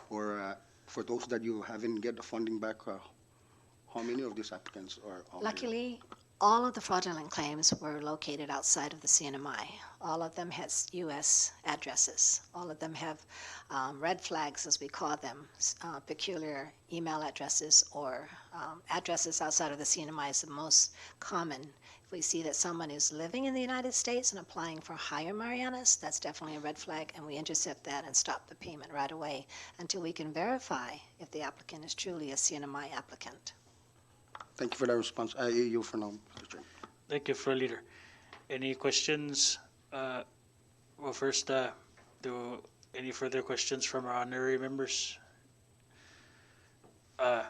[SPEAKER 9] or for those that you haven't get the funding back, how many of these applicants are out there?
[SPEAKER 2] Luckily, all of the fraudulent claims were located outside of the CNMI. All of them had U.S. addresses. All of them have red flags, as we call them, peculiar email addresses or addresses outside of the CNMI is the most common. If we see that someone is living in the United States and applying for Higher Marianas, that's definitely a red flag, and we intercept that and stop the payment right away until we can verify if the applicant is truly a CNMI applicant.
[SPEAKER 9] Thank you for that response. I hear you for now, Mr. Chairman.
[SPEAKER 1] Thank you, Floor Leader. Any questions? Well, first, do any further questions from our honorary members? I'd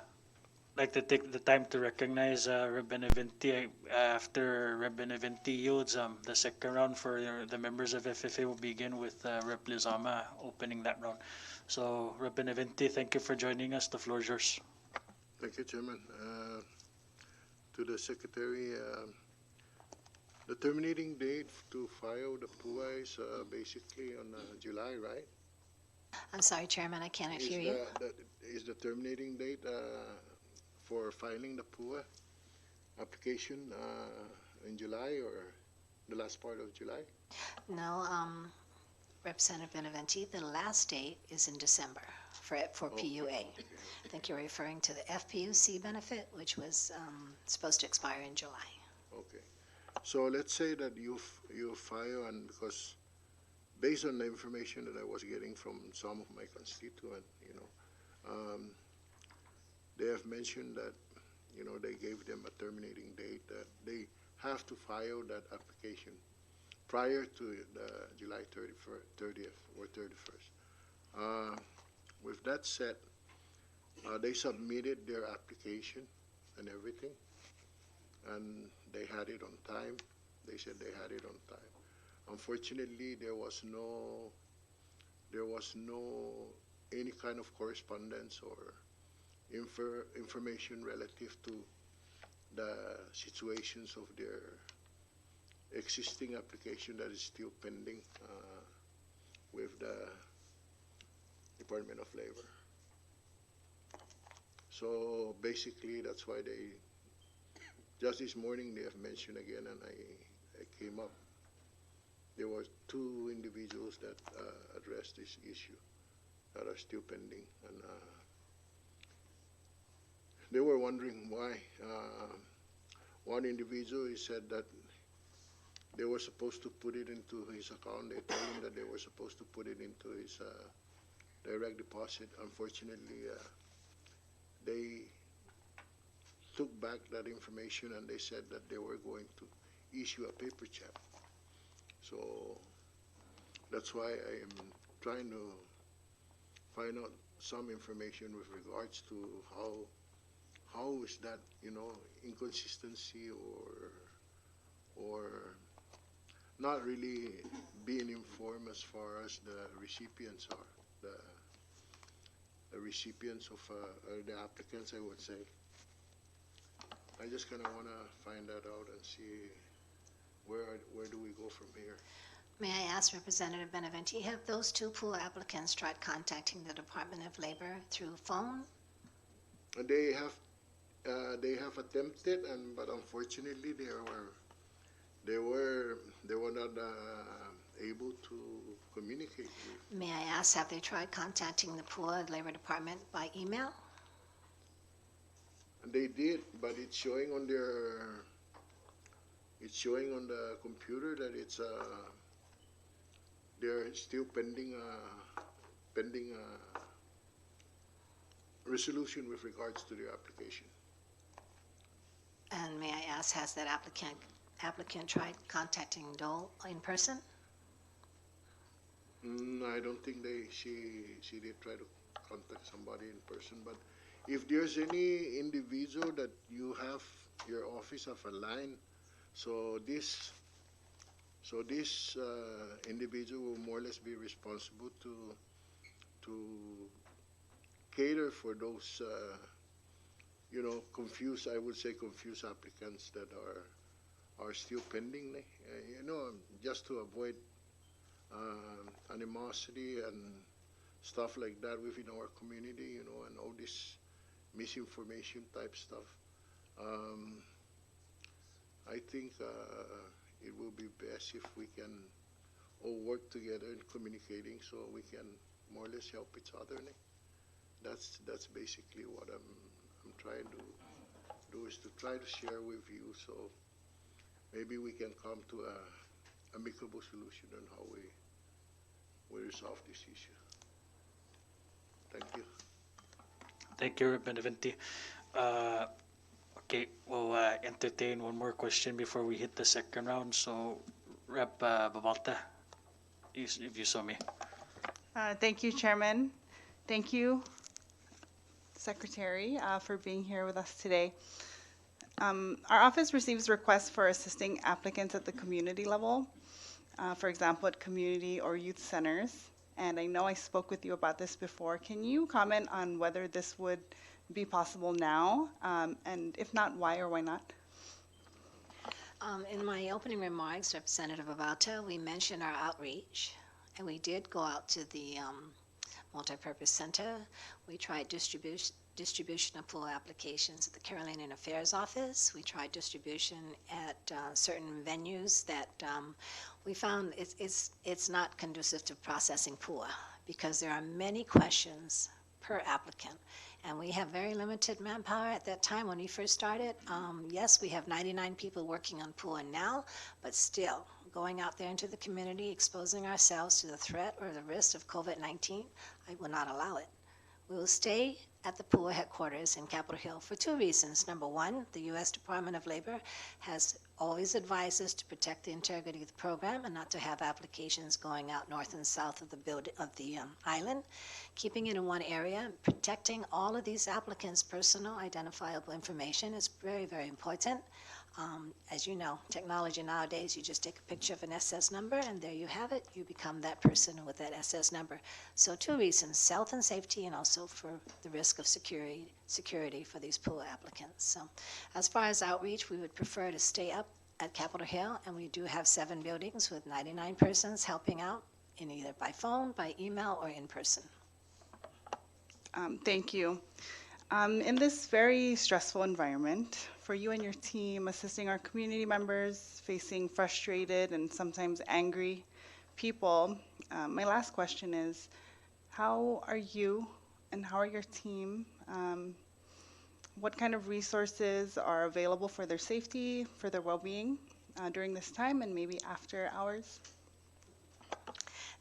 [SPEAKER 1] like to take the time to recognize Rep. Benavente. After Rep. Benavente yields, the second round for the members of FFA will begin with Rep. Lizama opening that round. So, Rep. Benavente, thank you for joining us. The floor is yours.
[SPEAKER 10] Thank you, Chairman. To the Secretary, the terminating date to file the PUA is basically on July, right?
[SPEAKER 2] I'm sorry, Chairman, I cannot hear you.
[SPEAKER 10] Is the terminating date for filing the PUA application in July or the last part of July?
[SPEAKER 2] No, Representative Benavente, the last date is in December for PUA.
[SPEAKER 10] Okay.
[SPEAKER 2] I think you're referring to the FPUC benefit, which was supposed to expire in July.
[SPEAKER 10] Okay. So let's say that you file, and because based on the information that I was getting from some of my constituents, they have mentioned that, they gave them a terminating date that they have to file that application prior to the July 30th or 31st. With that said, they submitted their application and everything, and they had it on time. They said they had it on time. Unfortunately, there was no any kind of correspondence or information relative to the situations of their existing application that is still pending with the Department of Labor. So basically, that's why just this morning, they have mentioned again, and I came up. There were 2 individuals that addressed this issue that are still pending, and they were wondering why. One individual, he said that they were supposed to put it into his account. They told him that they were supposed to put it into his direct deposit. Unfortunately, they took back that information and they said that they were going to issue a paper check. So that's why I am trying to find out some information with regards to how is that, inconsistency or not really being informed as far as the recipients are, the recipients of the applicants, I would say. I just kind of want to find that out and see where do we go from here.
[SPEAKER 2] May I ask Representative Benavente, have those 2 pool applicants tried contacting the Department of Labor through phone?
[SPEAKER 10] And they have attempted, but unfortunately they were not able to communicate with.
[SPEAKER 2] May I ask, have they tried contacting the PUA Labor Department by email?
[SPEAKER 10] And they did, but it's showing on the computer that it's they're still pending resolution with regards to their application.
[SPEAKER 2] And may I ask, has that applicant tried contacting Dole in person?
[SPEAKER 10] I don't think she did try to contact somebody in person, but if there's any individual that you have your office of a line, so this individual will more or less be responsible to cater for those confused applicants that are still pending, just to avoid animosity and stuff like that within our community, and all this misinformation type stuff. I think it will be best if we can all work together in communicating so we can more or less help each other. That's basically what I'm trying to do, is to try to share with you, so maybe we can come to a amicable solution on how we resolve this issue. Thank you.
[SPEAKER 1] Thank you, Rep. Benavente. Okay, we'll entertain one more question before we hit the second round. So, Rep. Babalta, if you saw me.
[SPEAKER 11] Thank you, Chairman. Thank you, Secretary, for being here with us today. Our office receives requests for assisting applicants at the community level, for example, at community or youth centers. And I know I spoke with you about this before. Can you comment on whether this would be possible now? And if not, why or why not?
[SPEAKER 2] In my opening remarks, Representative Babalta, we mentioned our outreach, and we did go out to the multipurpose center. We tried distribution of pool applications at the Carolinian Affairs Office. We tried distribution at certain venues that we found it's not conducive to processing PUA because there are many questions per applicant. And we have very limited manpower at that time when we first started. Yes, we have 99 people working on PUA now, but still going out there into the community, exposing ourselves to the threat or the risk of COVID-19, I will not allow it. We will stay at the PUA headquarters in Capitol Hill for two reasons. Number one, the U.S. Department of Labor has always advised us to protect the integrity of the program and not to have applications going out north and south of the island. Keeping it in one area, protecting all of these applicants' personal identifiable information is very, very important. As you know, technology nowadays, you just take a picture of an SS number and there you have it. You become that person with that SS number. So two reasons, health and safety, and also for the risk of security for these PUA applicants. So as far as outreach, we would prefer to stay up at Capitol Hill, and we do have 7 buildings with 99 persons helping out in either by phone, by email, or in person.
[SPEAKER 11] Thank you. In this very stressful environment, for you and your team assisting our community members, facing frustrated and sometimes angry people, my last question is, how are you and how are your team, what kind of resources are available for their safety, for their well-being during this time and maybe after hours?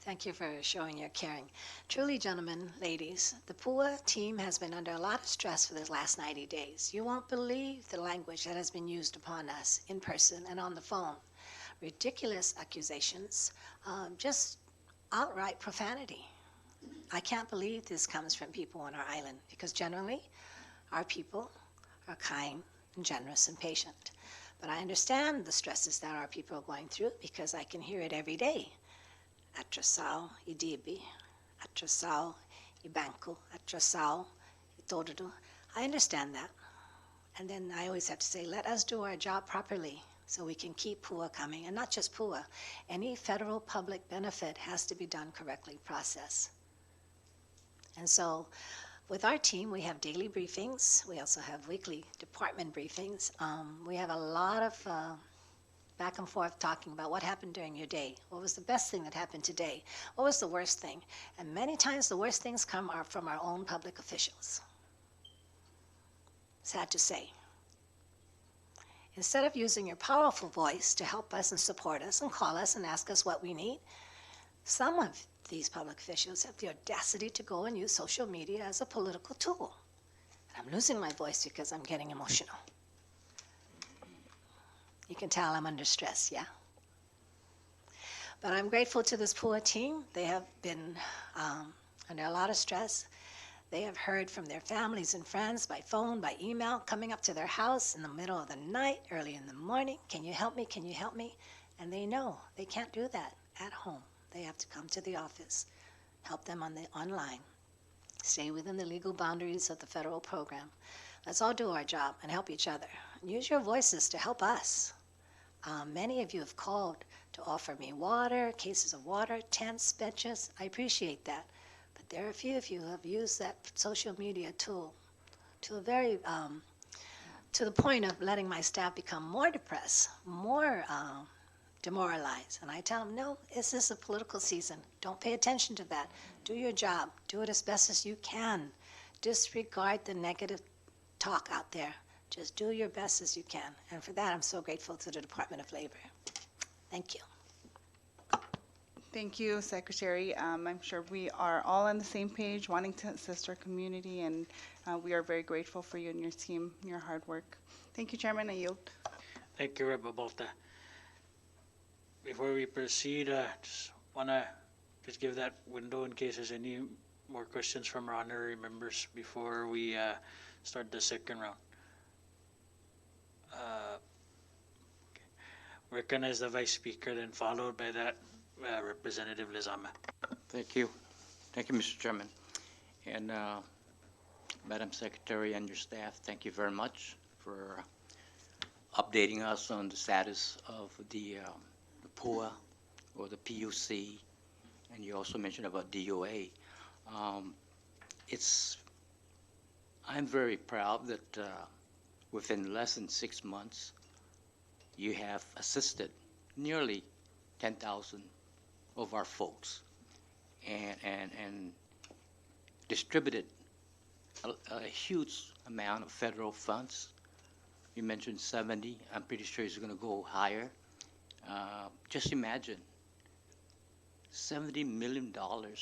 [SPEAKER 2] Thank you for showing your caring. Truly, gentlemen, ladies, the PUA team has been under a lot of stress for the last 90 days. You won't believe the language that has been used upon us in person and on the phone. Ridiculous accusations, just outright profanity. I can't believe this comes from people on our island because generally our people are kind and generous and patient. But I understand the stresses that our people are going through because I can hear it every day. Atrasao, Idibi, Atrasao, Ibanco, Atrasao, Itododo. I understand that. And then I always have to say, let us do our job properly so we can keep PUA coming. And not just PUA. Any federal public benefit has to be done correctly, processed. And so with our team, we have daily briefings. We also have weekly department briefings. We have a lot of back and forth talking about what happened during your day. What was the best thing that happened today? What was the worst thing? And many times the worst things are from our own public officials. Sad to say. Instead of using your powerful voice to help us and support us and call us and ask us what we need, some of these public officials have the audacity to go and use social media as a political tool. And I'm losing my voice because I'm getting emotional. You can tell I'm under stress, yeah? But I'm grateful to this PUA team. They have been under a lot of stress. They have heard from their families and friends by phone, by email, coming up to their house in the middle of the night, early in the morning. Can you help me? Can you help me? And they know they can't do that at home. They have to come to the office, help them online, stay within the legal boundaries of the federal program. Let's all do our job and help each other. Use your voices to help us. Many of you have called to offer me water, cases of water, tents, benches. I appreciate that. But there are a few of you who have used that social media tool to a very, to the point of letting my staff become more depressed, more demoralized. And I tell them, no, this is a political season. Don't pay attention to that. Do your job. Do it as best as you can. Disregard the negative talk out there. Just do your best as you can. And for that, I'm so grateful to the Department of Labor. Thank you.
[SPEAKER 11] Thank you, Secretary. I'm sure we are all on the same page, wanting to assist our community, and we are very grateful for you and your team, and your hard work. Thank you, Chairman. I yield.
[SPEAKER 1] Thank you, Rep. Balta. Before we proceed, just want to just give that window in case there's any more questions from our honorary members before we start the second round. Okay. Recognize the Vice Speaker, then followed by that Representative Lizama.
[SPEAKER 6] Thank you. Thank you, Mr. Chairman. And Madam Secretary and your staff, thank you very much for updating us on the status of the PUA or the PUC, and you also mentioned about DOA. I'm very proud that within less than 6 months, you have assisted nearly 10,000 of our folks and distributed a huge amount of federal funds. You mentioned 70. I'm pretty sure it's going to go higher. Just imagine, $70 million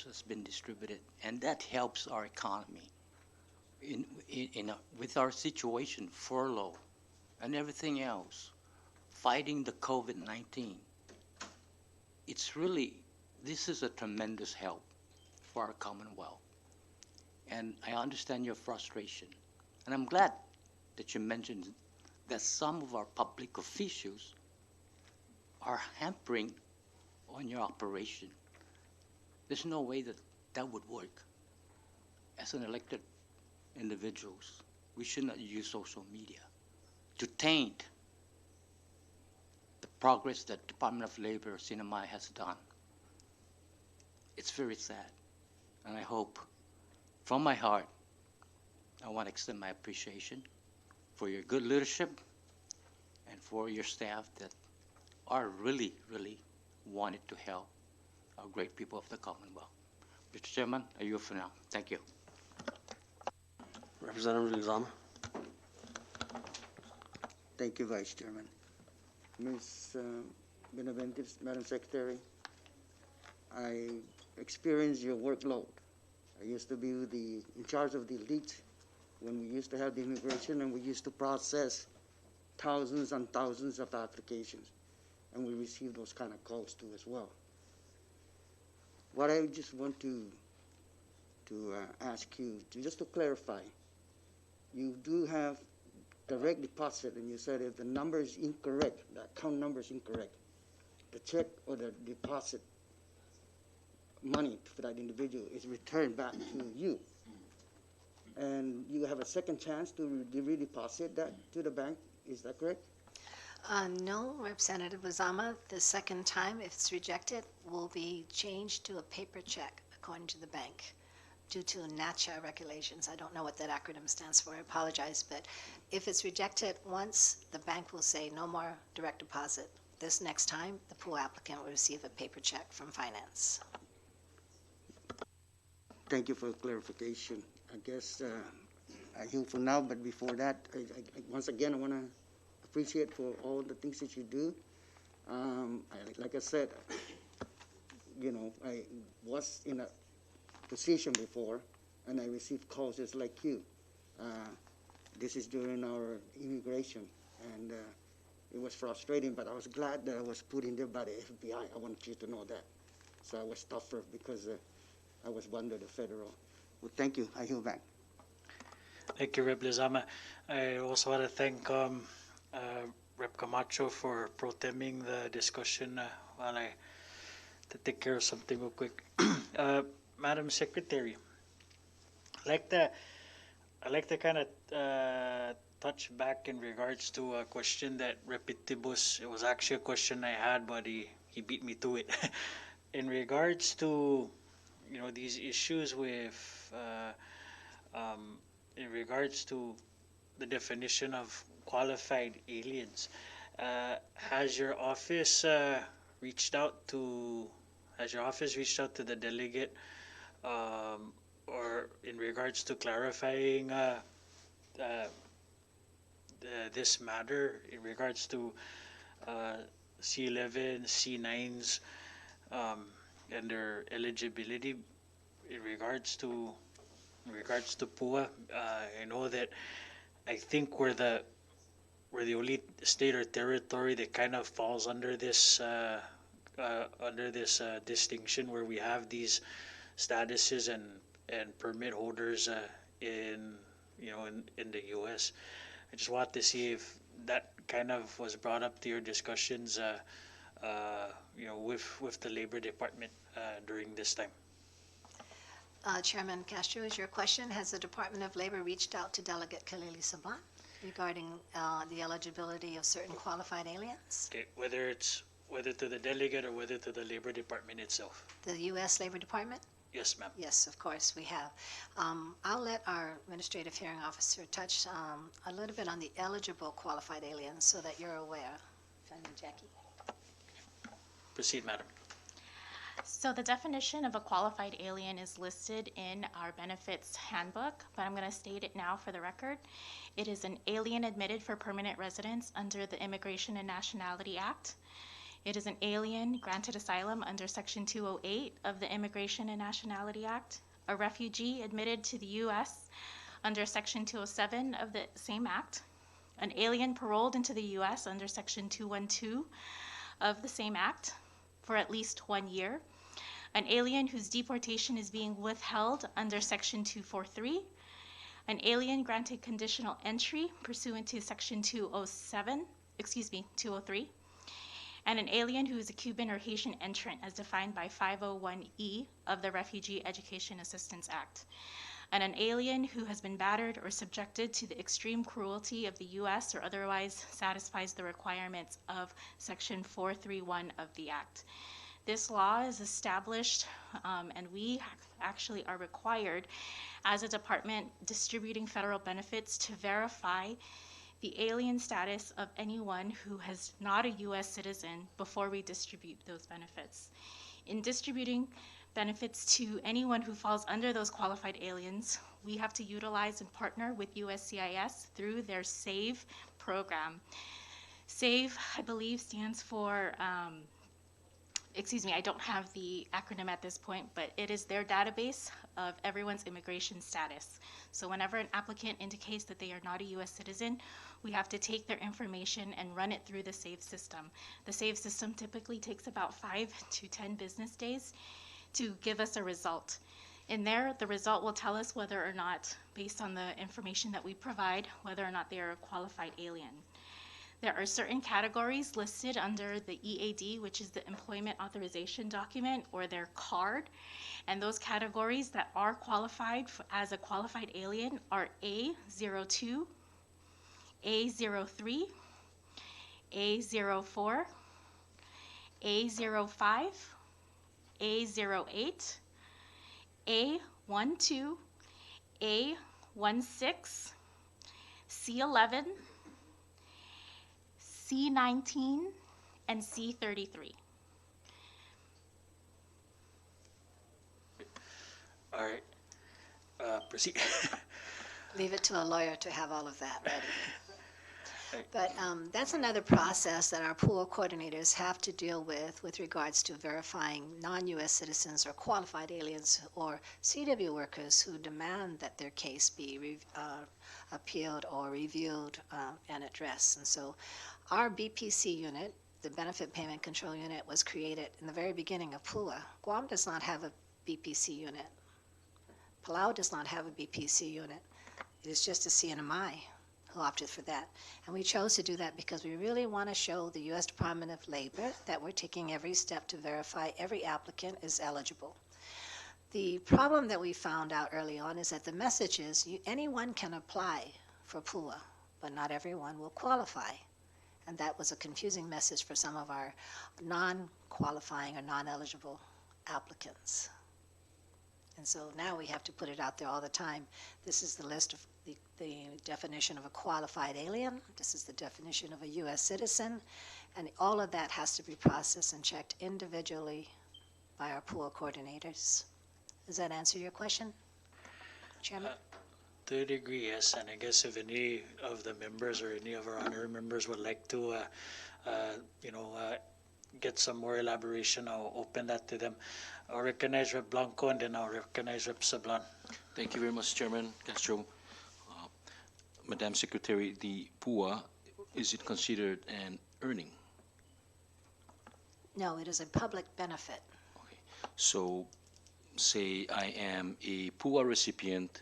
[SPEAKER 6] has been distributed, and that helps our economy. with our situation, furlough, and everything else, fighting the COVID-19, this is a tremendous help for our Commonwealth. And I understand your frustration. And I'm glad that you mentioned that some of our public officials are hampering on your operation. There's no way that would work. As an elected individuals, we should not use social media to taint the progress that Department of Labor, CNMI, has done. It's very sad. And I hope, from my heart, I want to extend my appreciation for your good leadership and for your staff that are really, really wanted to help our great people of the Commonwealth. Mr. Chairman, I yield for now. Thank you.
[SPEAKER 3] Representative Lizama.
[SPEAKER 7] Thank you, Vice Chairman. Ms. Benavides, Madam Secretary, I experienced your workload. I used to be in charge of the elite when we used to have the immigration, and we used to process thousands and thousands of applications, and we received those kind of calls too as well. What I just want to ask you, just to clarify, you do have direct deposit, and you said if the number is incorrect, the account number is incorrect, the check or the deposit money for that individual is returned back to you. And you have a second chance to redeposit that to the bank, is that correct?
[SPEAKER 2] No, Representative Lizama, the second time, if it's rejected, will be changed to a paper check according to the bank due to NACHA regulations. I don't know what that acronym stands for, I apologize, but if it's rejected once, the bank will say no more direct deposit. This next time, the pool applicant will receive a paper check from finance.
[SPEAKER 7] Thank you for the clarification. I guess I yield for now, but before that, once again, I want to appreciate for all the things that you do. Like I said, I was in a position before, and I received calls just like you. This is during our immigration, and it was frustrating, but I was glad that I was put in there by the FBI. I want you to know that. So I was tougher because I was under the federal. Well, thank you. I yield back.
[SPEAKER 1] Thank you, Rep. Lizama. I also want to thank Rep. Camacho for pro-teming the discussion while I take care of something real quick. Madam Secretary, I'd like to kind of touch back in regards to a question that Repetibus, it was actually a question I had, but he beat me to it. In regards to, these issues with, in regards to the definition of qualified aliens, has your office reached out to the delegate, or in regards to clarifying this matter in regards to C11, C9s, and their eligibility in regards to PUA? I know that I think we're the only state or territory that kind of falls under this distinction where we have these statuses and permit holders in the U.S. I just want to see if that kind of was brought up to your discussions, with the Labor Department during this time.
[SPEAKER 2] Chairman Castro, is your question, has the Department of Labor reached out to Delegate Khalili Sablan regarding the eligibility of certain qualified aliens?
[SPEAKER 1] Okay, whether to the delegate or whether to the Labor Department itself.
[SPEAKER 2] The U.S. Labor Department?
[SPEAKER 1] Yes, ma'am.
[SPEAKER 2] Yes, of course, we have. I'll let our administrative hearing officer touch a little bit on the eligible qualified aliens so that you're aware. Jackie.
[SPEAKER 1] Proceed, madam.
[SPEAKER 5] So the definition of a qualified alien is listed in our benefits handbook, but I'm going to state it now for the record. It is an alien admitted for permanent residence under the Immigration and Nationality Act. It is an alien granted asylum under Section 208 of the Immigration and Nationality Act, a refugee admitted to the U.S. under Section 207 of the same act, an alien paroled into the U.S. under Section 212 of the same act for at least 1 year, an alien whose deportation is being withheld under Section 243, an alien granted conditional entry pursuant to Section 203, and an alien who is a Cuban or Haitian entrant as defined by 501E of the Refugee Education Assistance Act, and an alien who has been battered or subjected to the extreme cruelty of the U.S. or otherwise satisfies the requirements of Section 431 of the Act. This law is established, and we actually are required as a department distributing federal benefits to verify the alien status of anyone who is not a U.S. citizen before we distribute those benefits. In distributing benefits to anyone who falls under those qualified aliens, we have to utilize and partner with USCIS through their SAVE program. SAVE, I believe, stands for, I don't have the acronym at this point, but it is their database of everyone's immigration status. So whenever an applicant indicates that they are not a U.S. citizen, we have to take their information and run it through the SAVE system. The SAVE system typically takes about 5 to 10 business days to give us a result. In there, the result will tell us whether or not, based on the information that we provide, whether or not they are a qualified alien. There are certain categories listed under the EAD, which is the Employment Authorization Document, or their card. And those categories that are qualified as a qualified alien are A02, A03, A04, A05, A08, A12, A16, C11, C19, and C33.
[SPEAKER 1] All right, proceed.
[SPEAKER 2] Leave it to a lawyer to have all of that ready. But that's another process that our pool coordinators have to deal with regards to verifying non-U.S. citizens or qualified aliens or CW workers who demand that their case be appealed or reviewed and addressed. And so our BPC unit, the Benefit Payment Control Unit, was created in the very beginning of PUA. Guam does not have a BPC unit. Palau does not have a BPC unit. It is just a CNMI who opted for that. And we chose to do that because we really want to show the U.S. Department of Labor that we're taking every step to verify every applicant is eligible. The problem that we found out early on is that the message is anyone can apply for PUA, but not everyone will qualify. And that was a confusing message for some of our non-qualifying or non-eligible applicants. And so now we have to put it out there all the time. This is the list of the definition of a qualified alien. This is the definition of a U.S. citizen. And all of that has to be processed and checked individually by our pool coordinators. Does that answer your question, Chairman?
[SPEAKER 1] To a degree, yes. And I guess if any of the members or any of our honorary members would like to, get some more elaboration, I'll open that to them. I'll recognize Rep. Blanco and then I'll recognize Rep. Sablan.
[SPEAKER 12] Thank you very much, Chairman Castro. Madam Secretary, the PUA, is it considered an earning?
[SPEAKER 2] No, it is a public benefit.
[SPEAKER 12] Okay. So, say I am a PUA recipient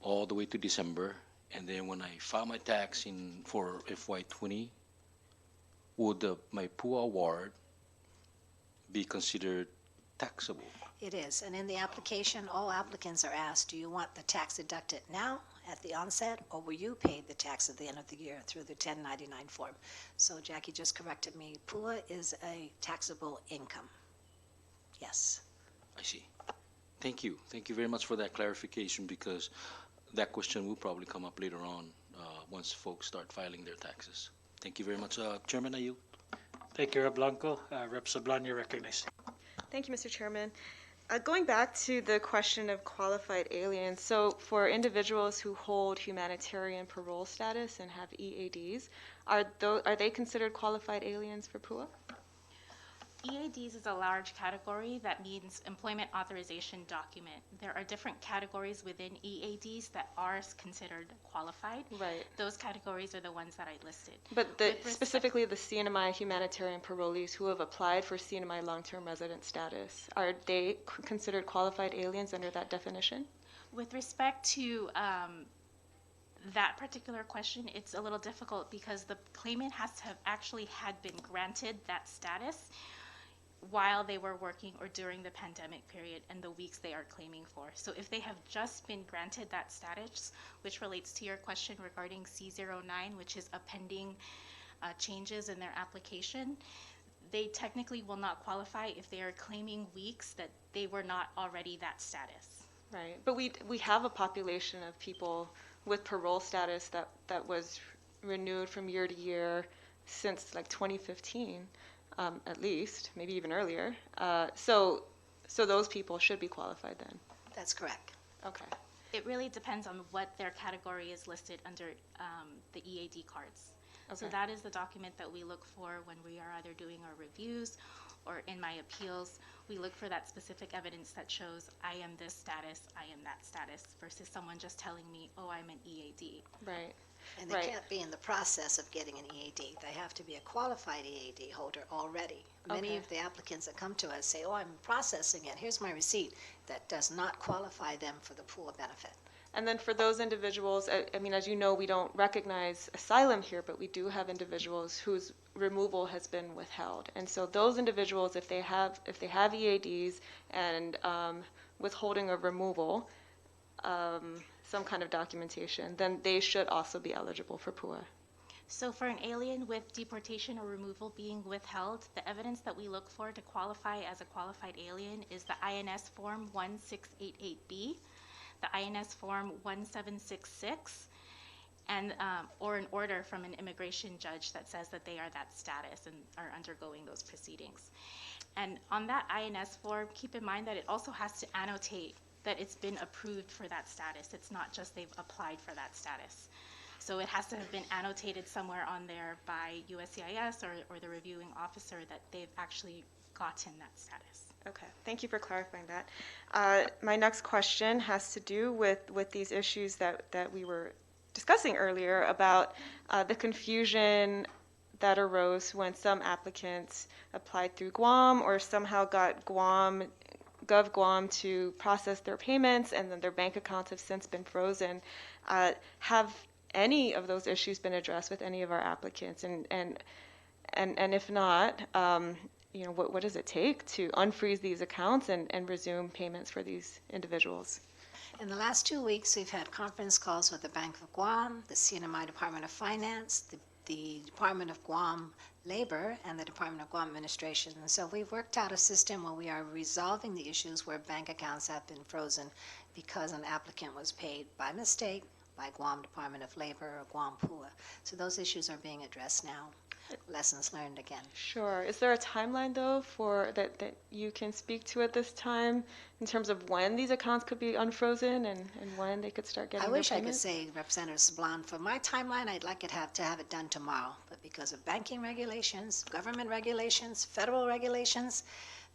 [SPEAKER 12] all the way to December, and then when I file my tax for FY20, would my PUA award be considered taxable?
[SPEAKER 2] It is, and in the application, all applicants are asked, do you want the tax deducted now at the onset, or will you pay the tax at the end of the year through the 1099 form? So Jackie just corrected me. PUA is a taxable income. Yes.
[SPEAKER 12] I see. Thank you. Thank you very much for that clarification, because that question will probably come up later on once folks start filing their taxes. Thank you very much. Chairman Ayub.
[SPEAKER 1] Thank you, Rep. Blanco. Rep. Sablan, you're recognized.
[SPEAKER 4] Thank you, Mr. Chairman. Going back to the question of qualified aliens, so for individuals who hold humanitarian parole status and have EADs, are they considered qualified aliens for PUA?
[SPEAKER 5] EADs is a large category. That means employment authorization document. There are different categories within EADs that are considered qualified.
[SPEAKER 4] Right.
[SPEAKER 5] Those categories are the ones that I listed.
[SPEAKER 4] But
[SPEAKER 5] With respect-
[SPEAKER 4] specifically the CNMI humanitarian parolees who have applied for CNMI long-term resident status, are they considered qualified aliens under that definition?
[SPEAKER 5] With respect to that particular question, it's a little difficult because the claimant has to have actually had been granted that status while they were working or during the pandemic period and the weeks they are claiming for. So if they have just been granted that status, which relates to your question regarding C09, which is a pending changes in their application, they technically will not qualify if they are claiming weeks that they were not already that status.
[SPEAKER 4] Right. But we have a population of people with parole status that was renewed from year to year since like 2015. At least, maybe even earlier. So those people should be qualified then.
[SPEAKER 2] That's correct.
[SPEAKER 4] Okay.
[SPEAKER 5] It really depends on what their category is listed under the EAD cards. So
[SPEAKER 4] Okay.
[SPEAKER 5] that is the document that we look for when we are either doing our reviews or in my appeals. We look for that specific evidence that shows I am this status, I am that status, versus someone just telling me, oh, I'm an EAD.
[SPEAKER 4] Right.
[SPEAKER 2] And they
[SPEAKER 4] Right.
[SPEAKER 2] can't be in the process of getting an EAD. They have to be a qualified EAD holder already. Many
[SPEAKER 4] Okay.
[SPEAKER 2] of the applicants that come to us say, oh, I'm processing it, here's my receipt. That does not qualify them for the pool benefit.
[SPEAKER 4] And then for those individuals, I mean, as you know, we don't recognize asylum here, but we do have individuals whose removal has been withheld. And so those individuals, if they have EADs and withholding of removal, some kind of documentation, then they should also be eligible for PUA.
[SPEAKER 5] So for an alien with deportation or removal being withheld, the evidence that we look for to qualify as a qualified alien is the INS form 1688B, the INS form 1766, and or an order from an immigration judge that says that they are that status and are undergoing those proceedings. And on that INS form, keep in mind that it also has to annotate that it's been approved for that status. It's not just they've applied for that status. So it has to have been annotated somewhere on there by USCIS or the reviewing officer that they've actually gotten that status.
[SPEAKER 4] Okay, thank you for clarifying that. My next question has to do with these issues that we were discussing earlier about the confusion that arose when some applicants applied through Guam or somehow got Gov Guam to process their payments, and then their bank accounts have since been frozen. Have any of those issues been addressed with any of our applicants? And if not, you know, what does it take to unfreeze these accounts and resume payments for these individuals?
[SPEAKER 2] In the last 2 weeks, we've had conference calls with the Bank of Guam, the CNMI Department of Finance, the Department of Guam Labor, and the Department of Guam Administration. And so we've worked out a system where we are resolving the issues where bank accounts have been frozen because an applicant was paid by mistake by Guam Department of Labor or Guam PUA. So those issues are being addressed now. Lessons learned again.
[SPEAKER 4] Sure. Is there a timeline, though, for that you can speak to at this time in terms of when these accounts could be unfrozen and when they could start getting
[SPEAKER 2] I
[SPEAKER 4] their
[SPEAKER 2] wish I could
[SPEAKER 4] payment?
[SPEAKER 2] say, Representative Sablan, for my timeline, I'd like to have it done tomorrow. But because of banking regulations, government regulations, federal regulations,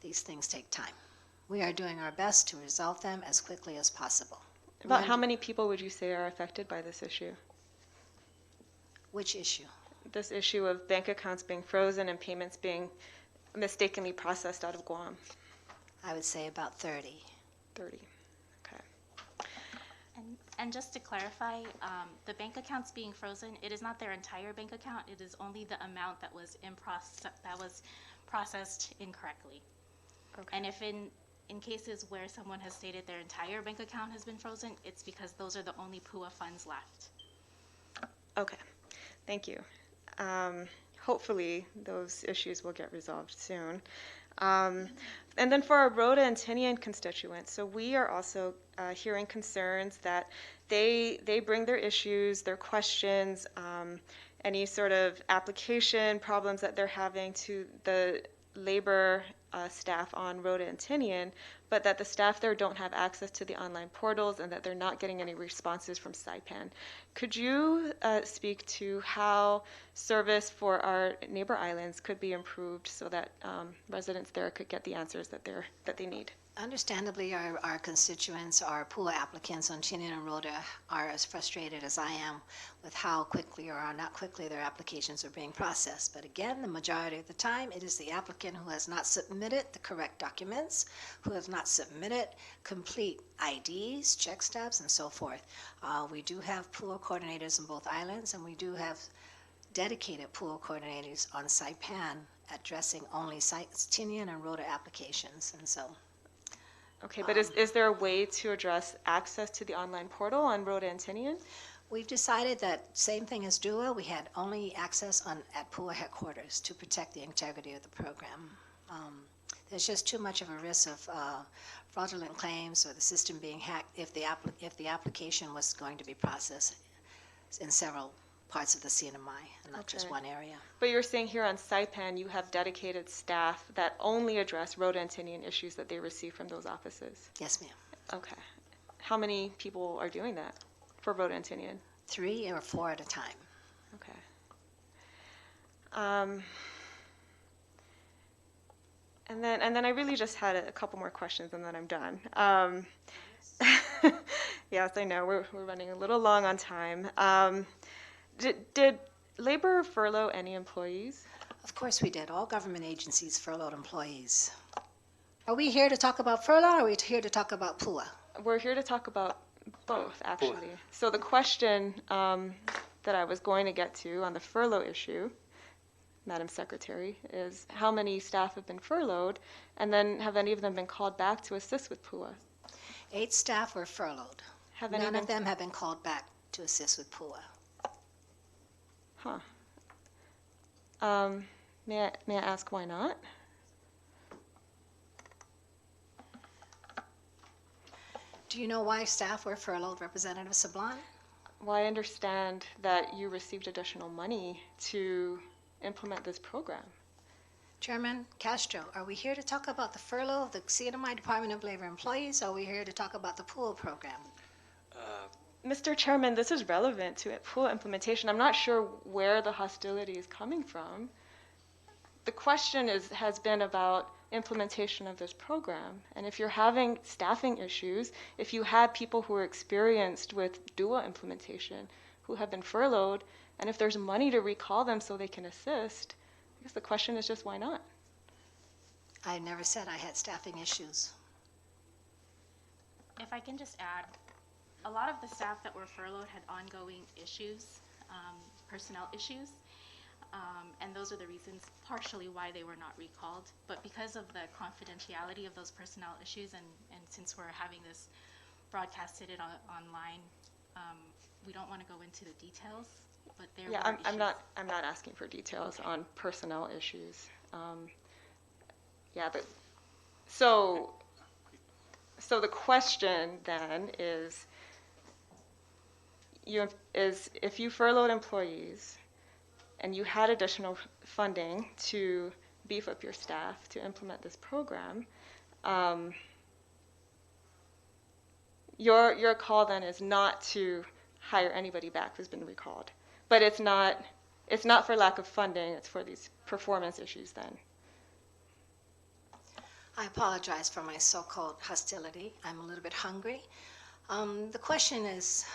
[SPEAKER 2] these things take time. We are doing our best to resolve them as quickly as possible.
[SPEAKER 4] About how many people would you say are affected by this issue?
[SPEAKER 2] Which issue?
[SPEAKER 4] This issue of bank accounts being frozen and payments being mistakenly processed out of Guam?
[SPEAKER 2] I would say about 30.
[SPEAKER 4] 30. Okay.
[SPEAKER 5] And just to clarify, the bank accounts being frozen, it is not their entire bank account. It is only the amount that was processed incorrectly.
[SPEAKER 4] Okay.
[SPEAKER 5] And if in cases where someone has stated their entire bank account has been frozen, it's because those are the only PUA funds left.
[SPEAKER 4] Okay. Thank you. Hopefully those issues will get resolved soon. And then for our Rhoda and Tinian constituents, so we are also hearing concerns that they bring their issues, their questions, any sort of application problems that they're having to the labor staff on Rhoda and Tinian, but that the staff there don't have access to the online portals and that they're not getting any responses from Saipan. Could you speak to how service for our neighbor islands could be improved so that residents there could get the answers that they need?
[SPEAKER 2] Understandably, our constituents, our PUA applicants on Tinian and Rhoda are as frustrated as I am with how quickly or not quickly their applications are being processed. But again, the majority of the time, it is the applicant who has not submitted the correct documents, who has not submitted complete IDs, check stubs, and so forth. We do have PUA coordinators on both islands, and we do have dedicated PUA coordinators on Saipan addressing only Tinian and Rhoda applications, and so.
[SPEAKER 4] Okay, but is there a way to address access to the online portal on Rhoda and Tinian?
[SPEAKER 2] We've decided that same thing as DUA, we had only access at PUA headquarters to protect the integrity of the program. There's just too much of a risk of fraudulent claims or the system being hacked if the application was going to be processed in several parts of the CNMI and not just one area.
[SPEAKER 4] But you're saying here on Saipan you have dedicated staff that only address Rhoda and Tinian issues that they receive from those offices?
[SPEAKER 2] Yes, ma'am.
[SPEAKER 4] Okay. How many people are doing that for Rhoda and Tinian?
[SPEAKER 2] 3 or 4 at a time.
[SPEAKER 4] Okay. And then I really just had a couple more questions and then I'm done. Yes, I know we're running a little long on time. Did labor furlough any employees?
[SPEAKER 2] Of course we did. All government agencies furloughed employees. Are we here to talk about furlough or are we here to talk about PUA?
[SPEAKER 4] We're here to talk about both, actually. So the question that I was going to get to on the furlough issue, Madam Secretary, is how many staff have been furloughed, and then have any of them been called back to assist with PUA?
[SPEAKER 2] 8 staff were furloughed. None of them have been called back to assist with PUA.
[SPEAKER 4] Huh. May I ask why not?
[SPEAKER 2] Do you know why staff were furloughed, Representative Sablan?
[SPEAKER 4] Well, I understand that you received additional money to implement this program.
[SPEAKER 2] Chairman Castro, are we here to talk about the furlough of the CNMI Department of Labor employees, or are we here to talk about the PUA program?
[SPEAKER 4] Mr. Chairman, this is relevant to PUA implementation. I'm not sure where the hostility is coming from. The question has been about implementation of this program. And if you're having staffing issues, if you had people who are experienced with DUA implementation who have been furloughed, and if there's money to recall them so they can assist, I guess the question is just why not?
[SPEAKER 2] I never said I had staffing issues.
[SPEAKER 5] If I can just add, a lot of the staff that were furloughed had ongoing issues, personnel issues, and those are the reasons partially why they were not recalled. But because of the confidentiality of those personnel issues, and since we're having this broadcasted online, we don't want to go into the details. But there were issues.
[SPEAKER 4] I'm not asking for details on personnel issues. So the question then is if you furloughed employees and you had additional funding to beef up your staff to implement this program, your call then is not to hire anybody back who's been recalled. But it's not for lack of funding, it's for these performance issues then.
[SPEAKER 2] I apologize for my so-called hostility. I'm a little bit hungry. The question is,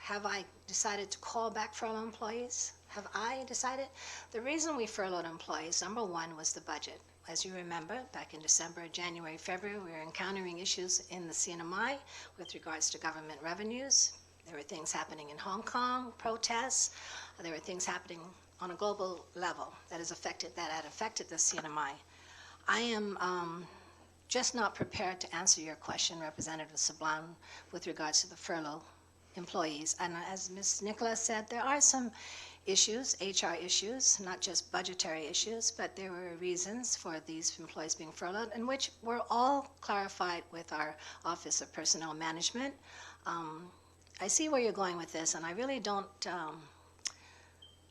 [SPEAKER 2] have I decided to call back furloughed employees? Have I decided? The reason we furloughed employees, number one, was the budget. As you remember, back in December, January, February, we were encountering issues in the CNMI with regards to government revenues. There were things happening in Hong Kong, protests. There were things happening on a global level that had affected the CNMI. I am just not prepared to answer your question, Representative Sablan, with regards to the furlough employees. And as Ms. Nicholas said, there are some issues, HR issues, not just budgetary issues, but there were reasons for these employees being furloughed, and which were all clarified with our Office of Personnel Management. I see where you're going with this, and I really don't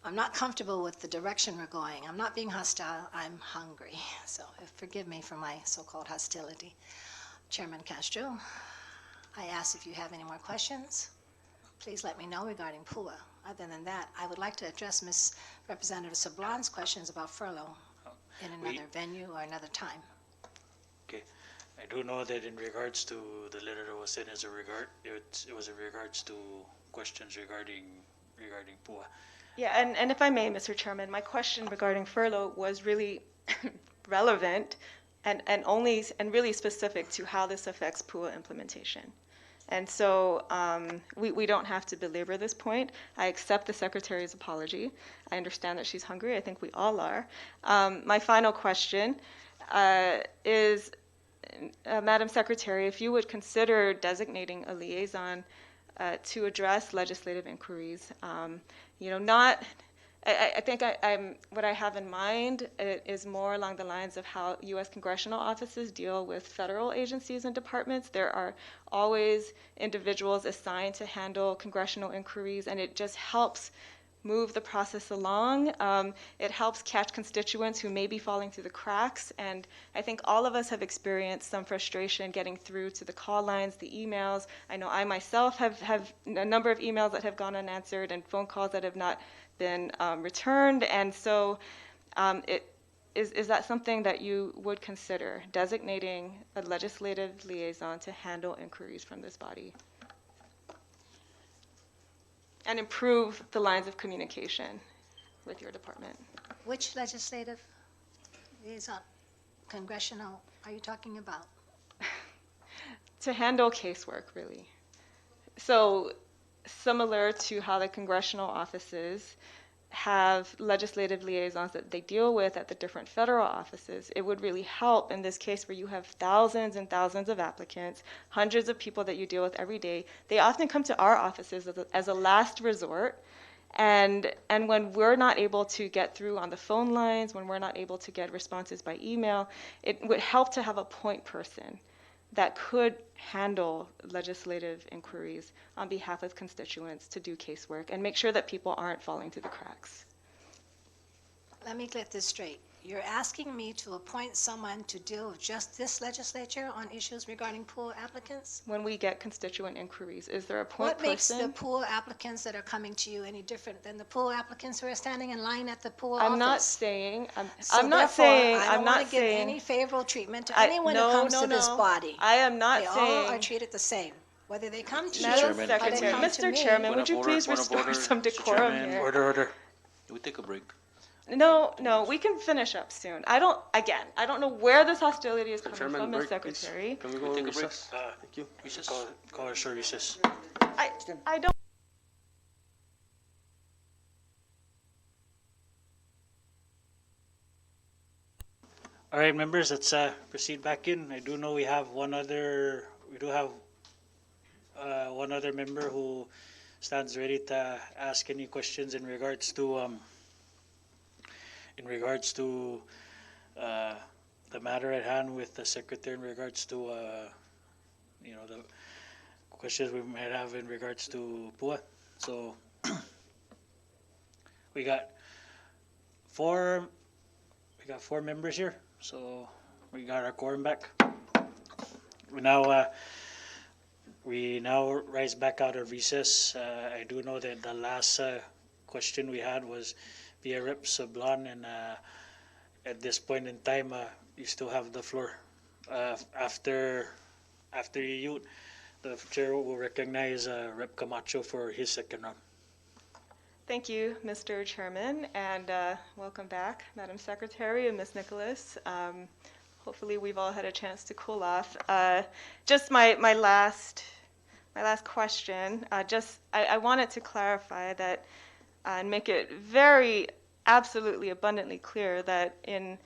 [SPEAKER 2] I'm not comfortable with the direction we're going. I'm not being hostile, I'm hungry. So forgive me for my so-called hostility. Chairman Castro, I ask if you have any more questions. Please let me know regarding PUA. Other than that, I would like to address Ms. Representative Sablan's questions about furlough in another venue or another time.
[SPEAKER 1] Okay. I do know that in regards to the letter that was sent it was in regards to questions regarding PUA.
[SPEAKER 4] Yeah, and if I may, Mr. Chairman, my question regarding furlough was really relevant and really specific to how this affects PUA implementation. And so we don't have to belabor this point. I accept the Secretary's apology. I understand that she's hungry. I think we all are. My final question is, Madam Secretary, if you would consider designating a liaison to address legislative inquiries, I think what I have in mind is more along the lines of how U.S. congressional offices deal with federal agencies and departments. There are always individuals assigned to handle congressional inquiries, and it just helps move the process along. It helps catch constituents who may be falling through the cracks, and I think all of us have experienced some frustration getting through to the call lines, the emails. I know I myself have a number of emails that have gone unanswered and phone calls that have not been returned, and so is that something that you would consider, designating a legislative liaison to handle inquiries from this body and improve the lines of communication with your department?
[SPEAKER 2] Which legislative liaison, congressional, are you talking about?
[SPEAKER 4] To handle casework, really. So similar to how the congressional offices have legislative liaisons that they deal with at the different federal offices, it would really help in this case where you have thousands and thousands of applicants, hundreds of people that you deal with every day. They often come to our offices as a last resort. And when we're not able to get through on the phone lines, when we're not able to get responses by email, it would help to have a point person that could handle legislative inquiries on behalf of constituents to do casework and make sure that people aren't falling through the cracks.
[SPEAKER 2] Let me get this straight. You're asking me to appoint someone to deal with just this legislature on issues regarding pool applicants?
[SPEAKER 4] When we get constituent inquiries, is there a point
[SPEAKER 2] What makes
[SPEAKER 4] person?
[SPEAKER 2] the pool applicants that are coming to you any different than the pool applicants who are standing in line at the pool office?
[SPEAKER 4] I'm not saying,
[SPEAKER 2] So
[SPEAKER 4] I'm not
[SPEAKER 2] therefore,
[SPEAKER 4] saying,
[SPEAKER 2] I
[SPEAKER 4] I'm
[SPEAKER 2] don't
[SPEAKER 4] not
[SPEAKER 2] want to give
[SPEAKER 4] saying.
[SPEAKER 2] any favorable treatment to
[SPEAKER 4] I-
[SPEAKER 2] anyone
[SPEAKER 4] no,
[SPEAKER 2] who comes
[SPEAKER 4] no,
[SPEAKER 2] to this
[SPEAKER 4] no.
[SPEAKER 2] body.
[SPEAKER 4] I am not
[SPEAKER 2] They all
[SPEAKER 4] saying.
[SPEAKER 2] are treated the same, whether they come to you
[SPEAKER 4] Madam
[SPEAKER 2] or they
[SPEAKER 4] Secretary,
[SPEAKER 2] come to
[SPEAKER 4] Mr.
[SPEAKER 2] me.
[SPEAKER 4] Chairman,
[SPEAKER 12] Point
[SPEAKER 4] would
[SPEAKER 12] of
[SPEAKER 4] you
[SPEAKER 12] order,
[SPEAKER 4] please
[SPEAKER 12] point of
[SPEAKER 4] restore
[SPEAKER 12] order,
[SPEAKER 4] some
[SPEAKER 12] Mr.
[SPEAKER 4] decorum
[SPEAKER 12] Chairman.
[SPEAKER 4] here?
[SPEAKER 1] Order.
[SPEAKER 12] Can we take a break?
[SPEAKER 4] No, we can finish up soon. I don't know where this hostility is coming
[SPEAKER 3] Chairman,
[SPEAKER 4] from, Ms.
[SPEAKER 3] break, please.
[SPEAKER 4] Secretary.
[SPEAKER 3] Can we go
[SPEAKER 12] Take a break.
[SPEAKER 3] recess? Thank you.
[SPEAKER 12] Recess.
[SPEAKER 1] Call a short recess.
[SPEAKER 4] I don't.
[SPEAKER 1] All right, members, let's proceed back in. I do know we do have one other member who stands ready to ask any questions in regards to the matter at hand with the secretary in regards to the questions we might have in regards to PUA. So we got four members here. So we got our quorum back. We now rise back out of recess. I do know that the last question we had was via Rep. Sablan, and at this point in time, you still have the floor. After you, the chair will recognize Rep. Camacho for his second round.
[SPEAKER 4] Thank you, Mr. Chairman, and welcome back, Madam Secretary and Ms. Nicholas. Hopefully we've all had a chance to cool off. Just my last question, I wanted to clarify that and make it very absolutely abundantly clear that in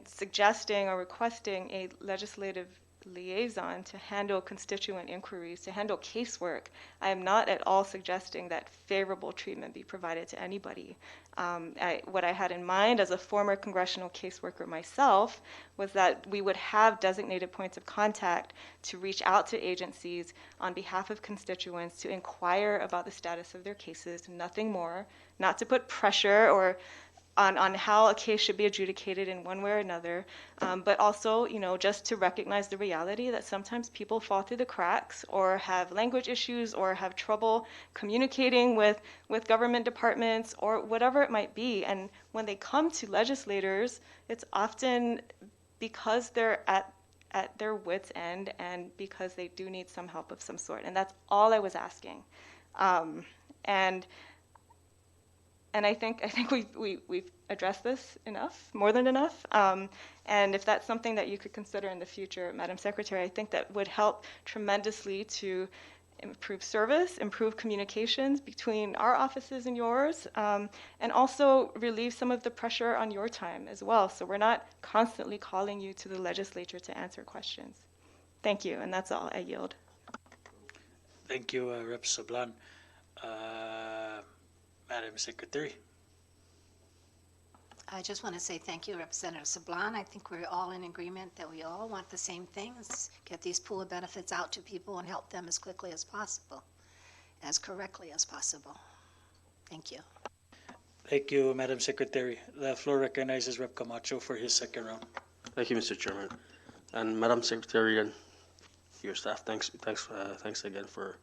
[SPEAKER 4] suggesting or requesting a legislative liaison to handle constituent inquiries, to handle casework. I am not at all suggesting that favorable treatment be provided to anybody. What I had in mind as a former congressional caseworker myself was that we would have designated points of contact to reach out to agencies on behalf of constituents to inquire about the status of their cases, nothing more, not to put pressure or on how a case should be adjudicated in one way or another, but also, just to recognize the reality that sometimes people fall through the cracks or have language issues or have trouble communicating with government departments or whatever it might be. And when they come to legislators, it's often because they're at their wits' end and because they do need some help of some sort. And that's all I was asking. And I think we've addressed this enough, more than enough. And if that's something that you could consider in the future, Madam Secretary, I think that would help tremendously to improve service, improve communications between our offices and yours, and also relieve some of the pressure on your time as well. So we're not constantly calling you to the legislature to answer questions. Thank you, and that's all. I yield.
[SPEAKER 1] Thank you, Rep. Sablan. Madam Secretary.
[SPEAKER 2] I just want to say thank you, Representative Sablan. I think we're all in agreement that we all want the same things, get these PUA benefits out to people and help them as quickly as possible, as correctly as possible. Thank you.
[SPEAKER 1] Thank you, Madam Secretary. The floor recognizes Rep. Camacho for his second round.
[SPEAKER 3] Thank you, Mr. Chairman. And Madam Secretary and your staff, thanks again for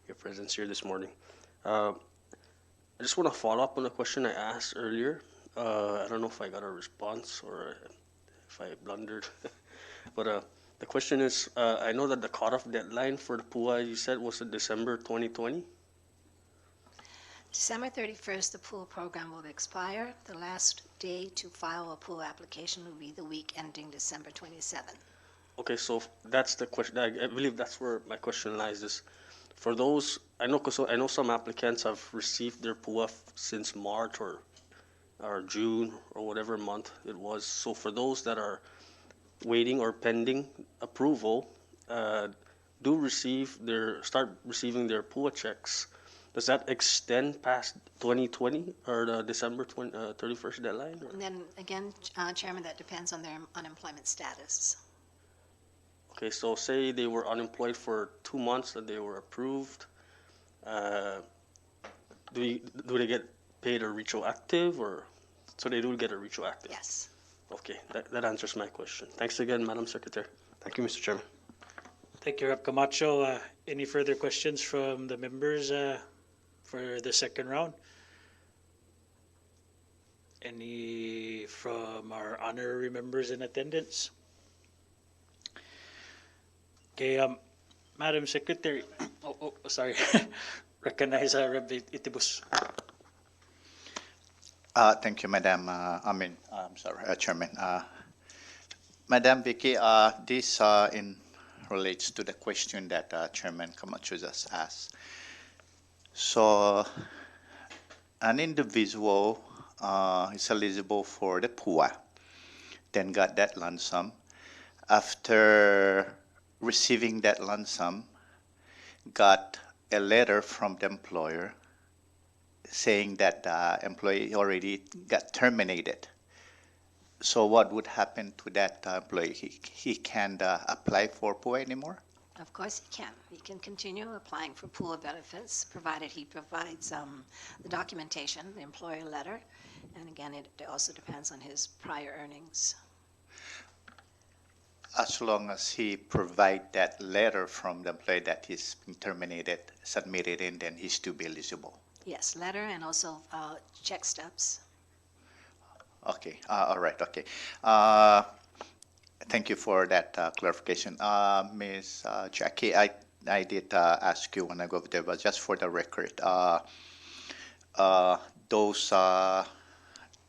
[SPEAKER 3] your presence here this morning. I just want to follow up on the question I asked earlier. I don't know if I got a response or if I blundered. But the question is, I know that the cutoff deadline for the PUA, you said, was in December 2020?
[SPEAKER 2] December 31st, the PUA program will expire. The last day to file a PUA application will be the week ending December 27.
[SPEAKER 3] Okay, so that's the question. I believe that's where my question lies. Is for those, I know some applicants have received their PUA since March or June or whatever month it was. So for those that are waiting or pending approval, start receiving their PUA checks. Does that extend past 2020 or the December 31st deadline? Or?
[SPEAKER 2] And then again, Chairman, that depends on their unemployment status.
[SPEAKER 3] Okay, so say they were unemployed for 2 months and they were approved. Do they get paid a retroactive, or so they do get a retroactive?
[SPEAKER 2] Yes.
[SPEAKER 3] Okay, that answers my question. Thanks again, Madam Secretary. Thank you, Mr. Chairman.
[SPEAKER 1] Thank you, Rep. Camacho. Any further questions from the members for the second round? Any from our honorary members in attendance? Okay, Madam Secretary. Sorry. Recognize Rep. Itibus.
[SPEAKER 8] Thank you, Madam. Chairman. Madam Vicky, this relates to the question that Chairman Camacho just asked. So, an individual is eligible for the PUA, then got that lump sum. After receiving that lump sum, got a letter from the employer saying that the employee already got terminated. So what would happen to that employee? He can't apply for PUA anymore?
[SPEAKER 2] Of course he can. He can continue applying for PUA benefits, provided he provides the documentation, the employer letter. And again, it also depends on his prior earnings.
[SPEAKER 8] As long as he provide that letter from the employer that he's been terminated, submitted in, then he's to be eligible.
[SPEAKER 2] Yes, letter and also check stubs.
[SPEAKER 8] Okay, all right, okay. Thank you for that clarification. Ms. Jackie, I did ask you when I go over there, but just for the record, those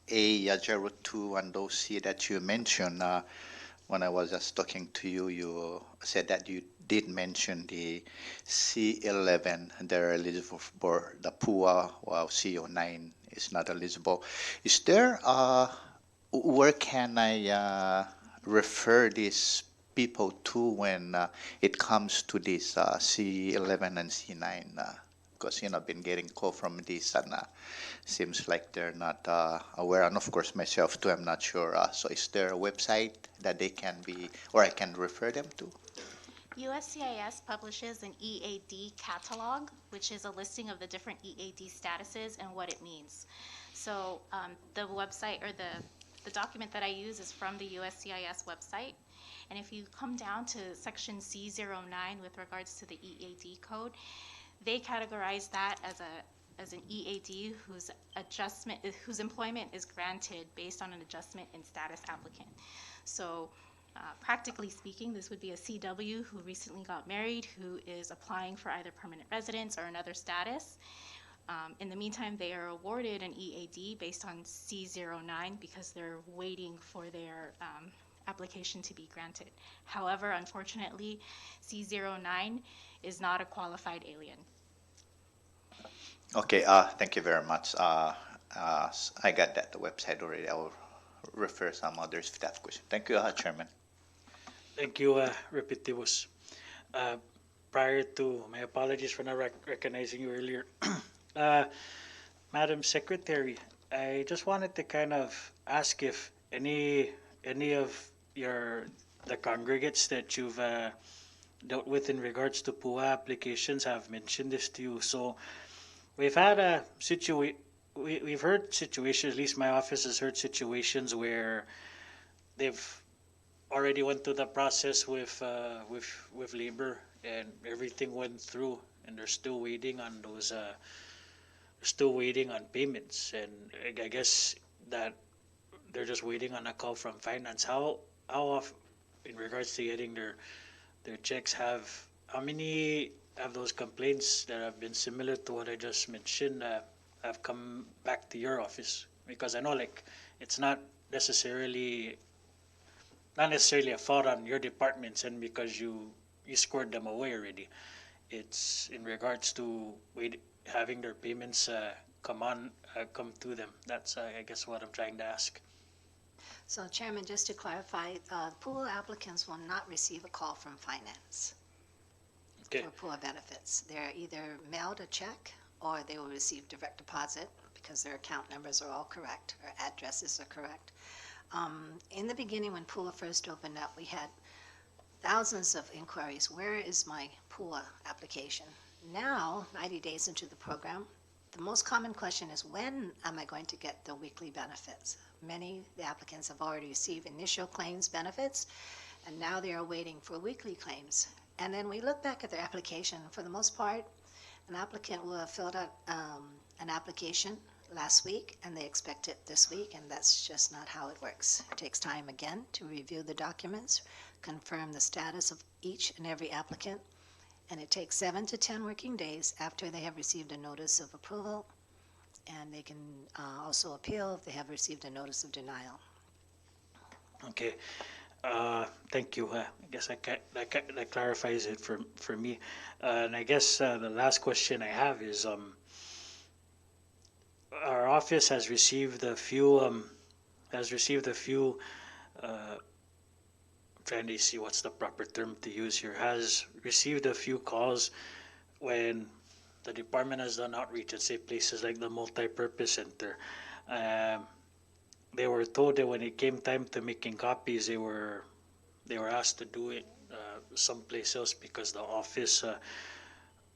[SPEAKER 8] A02 and those C that you mentioned, when I was just talking to you, you said that you did mention the C11, they're eligible for the PUA, while C09 is not eligible. Is there, where can I refer these people too when it comes to this C11 and C9? Because I've been getting call from this, and seems like they're not aware. And of course, myself too, I'm not sure. So, is there a website that they can be, or I can refer them to?
[SPEAKER 5] USCIS publishes an EAD catalog, which is a listing of the different EAD statuses and what it means. So the website, or the document that I use, is from the USCIS website. And if you come down to section C09 with regards to the EAD code, they categorize that as an EAD whose employment is granted based on an adjustment in status applicant. So practically speaking, this would be a CW who recently got married, who is applying for either permanent residence or another status. In the meantime, they are awarded an EAD based on C09 because they're waiting for their application to be granted. However, unfortunately, C09 is not a qualified alien.
[SPEAKER 8] Okay, thank you very much. I got that website already. I will refer some others if they have questions. Thank you, Chairman.
[SPEAKER 1] Thank you, Repetibus. Prior to, my apologies for not recognizing you earlier. Madam Secretary, I just wanted to kind of ask if any of the congregates that you've dealt with in regards to PUA applications have mentioned this to you. So we've had we've heard situations, at least my office has heard situations where they've already went through the process with labor and everything went through, and they're still waiting on those still waiting on payments, and I guess that they're just waiting on a call from finance. How often, in regards to getting their checks, how many of those complaints that have been similar to what I just mentioned have come back to your office? Because I know, like, it's not necessarily a fault on your departments, and because you scored them away already. It's in regards to having their payments come to them. That's I guess what I'm trying to ask.
[SPEAKER 2] So Chairman, just to clarify, PUA applicants will not receive a call from finance
[SPEAKER 1] Okay.
[SPEAKER 2] for PUA benefits. They're either mailed a check or they will receive direct deposit because their account numbers are all correct, or addresses are correct. In the beginning, when PUA first opened up, we had thousands of inquiries. Where is my PUA application? Now, 90 days into the program, the most common question is, when am I going to get the weekly benefits? Many the applicants have already received initial claims benefits, and now they are waiting for weekly claims. And then we look back at their application. For the most part, an applicant will have filled out an application last week, and they expect it this week, and that's just not how it works. It takes time again to review the documents, confirm the status of each and every applicant, and it takes 7 to 10 working days after they have received a notice of approval, and they can also appeal if they have received a notice of denial.
[SPEAKER 1] Okay. Thank you. I guess that clarifies it for me. And I guess the last question I have is, our office has received a few trying to see what's the proper term to use here, has received a few calls when the department has done outreach at, say, places like the multi-purpose center. They were told that when it came time to making copies, they were asked to do it someplace else because the office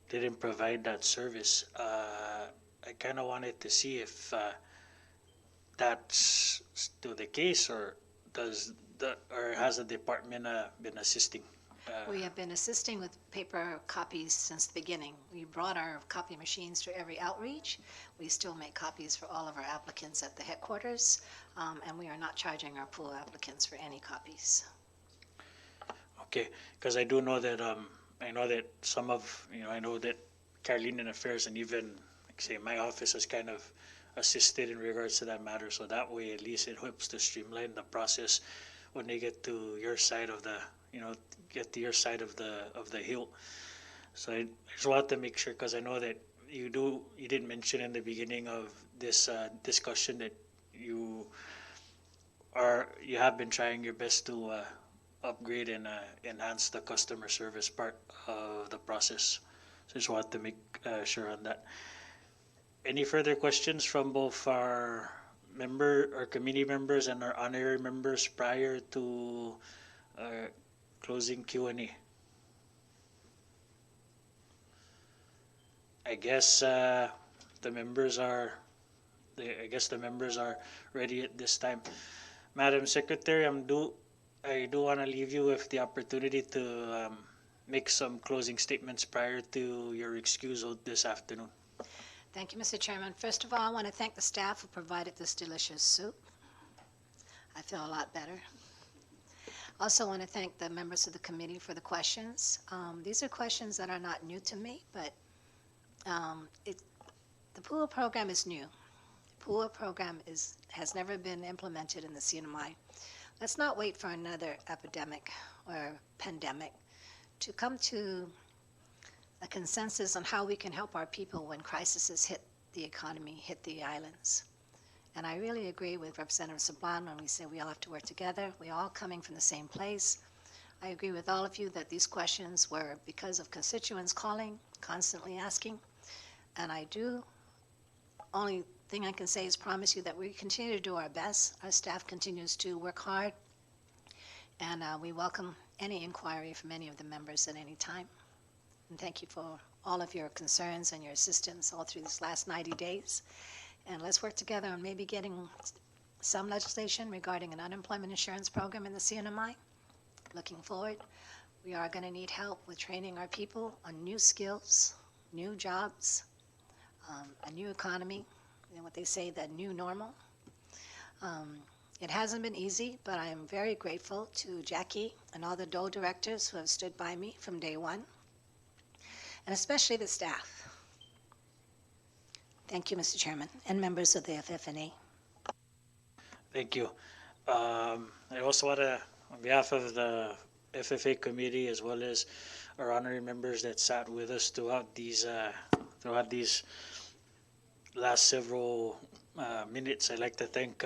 [SPEAKER 1] didn't provide that service. I kind of wanted to see if that's still the case, or has the department been assisting?
[SPEAKER 2] We have been assisting with paper copies since the beginning. We brought our copy machines to every outreach. We still make copies for all of our applicants at the headquarters, and we are not charging our PUA applicants for any copies.
[SPEAKER 1] Okay, because I do know that I know that I know that Carolinian Affairs and even, like, say, my office has kind of assisted in regards to that matter. So that way, at least it helps to streamline the process when they get to your side of the hill. So I just want to make sure, because I know that you did mention in the beginning of this discussion that you have been trying your best to upgrade and enhance the customer service part of the process. So just want to make sure on that. Any further questions from both our committee members and our honorary members prior to closing Q&A? I guess the members are ready at this time. Madam Secretary, I do want to leave you with the opportunity to make some closing statements prior to your excusal this afternoon.
[SPEAKER 2] Thank you, Mr. Chairman. First of all, I want to thank the staff who provided this delicious soup. I feel a lot better. Also want to thank the members of the committee for the questions. These are questions that are not new to me, but the PUA program is new. The PUA program has never been implemented in the CNMI. Let's not wait for another epidemic or pandemic to come to a consensus on how we can help our people when crises hit the economy, hit the islands. And I really agree with Representative Sablan when we say we all have to work together. We're all coming from the same place. I agree with all of you that these questions were because of constituents calling, constantly asking. And only thing I can say is promise you that we continue to do our best. Our staff continues to work hard. And we welcome any inquiry from any of the members at any time. And thank you for all of your concerns and your assistance all through this last 90 days. And let's work together on maybe getting some legislation regarding an unemployment insurance program in the CNMI. Looking forward, we are going to need help with training our people on new skills, new jobs, a new economy, and what they say, that new normal. It hasn't been easy, but I am very grateful to Jackie and all the DOE directors who have stood by me from day one, and especially the staff. Thank you, Mr. Chairman, and members of the FF&A.
[SPEAKER 1] Thank you. I also want to, on behalf of the FFA committee, as well as our honorary members that sat with us throughout these last several minutes, I'd like to thank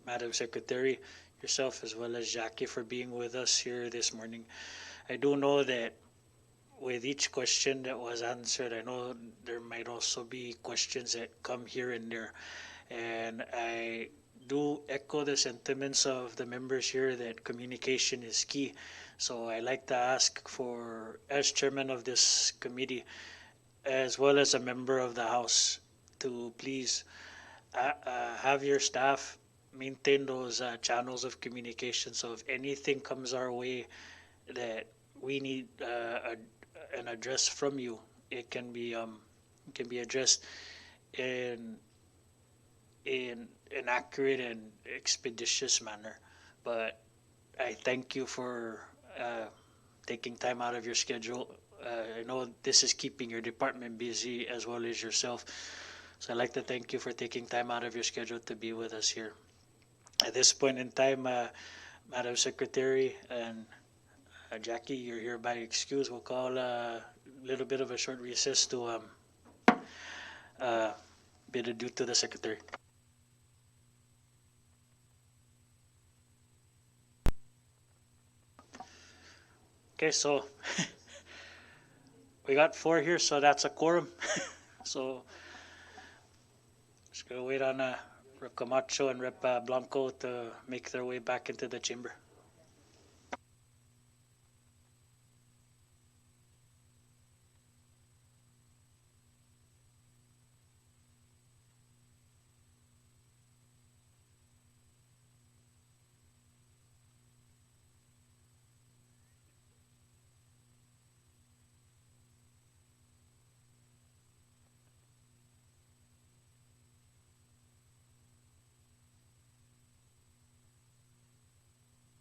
[SPEAKER 1] Madam Secretary, yourself, as well as Jackie, for being with us here this morning. I do know that with each question that was answered, I know there might also be questions that come here and there. And I do echo the sentiments of the members here that communication is key. So I like to ask for, as chairman of this committee, as well as a member of the House, to please have your staff maintain those channels of communication. So if anything comes our way that we need an address from you, it can be addressed in an accurate and expeditious manner. But I thank you for taking time out of your schedule. I know this is keeping your department busy as well as yourself. So I'd like to thank you for taking time out of your schedule to be with us here. At this point in time, Madam Secretary and Jackie, you're hereby excused. We'll call a little bit of a short recess to bid adieu to the Secretary. Okay, so we got 4 here, so that's a quorum. So just gonna wait on Rep. Camacho and Rep. Blanco to make their way back into the chamber.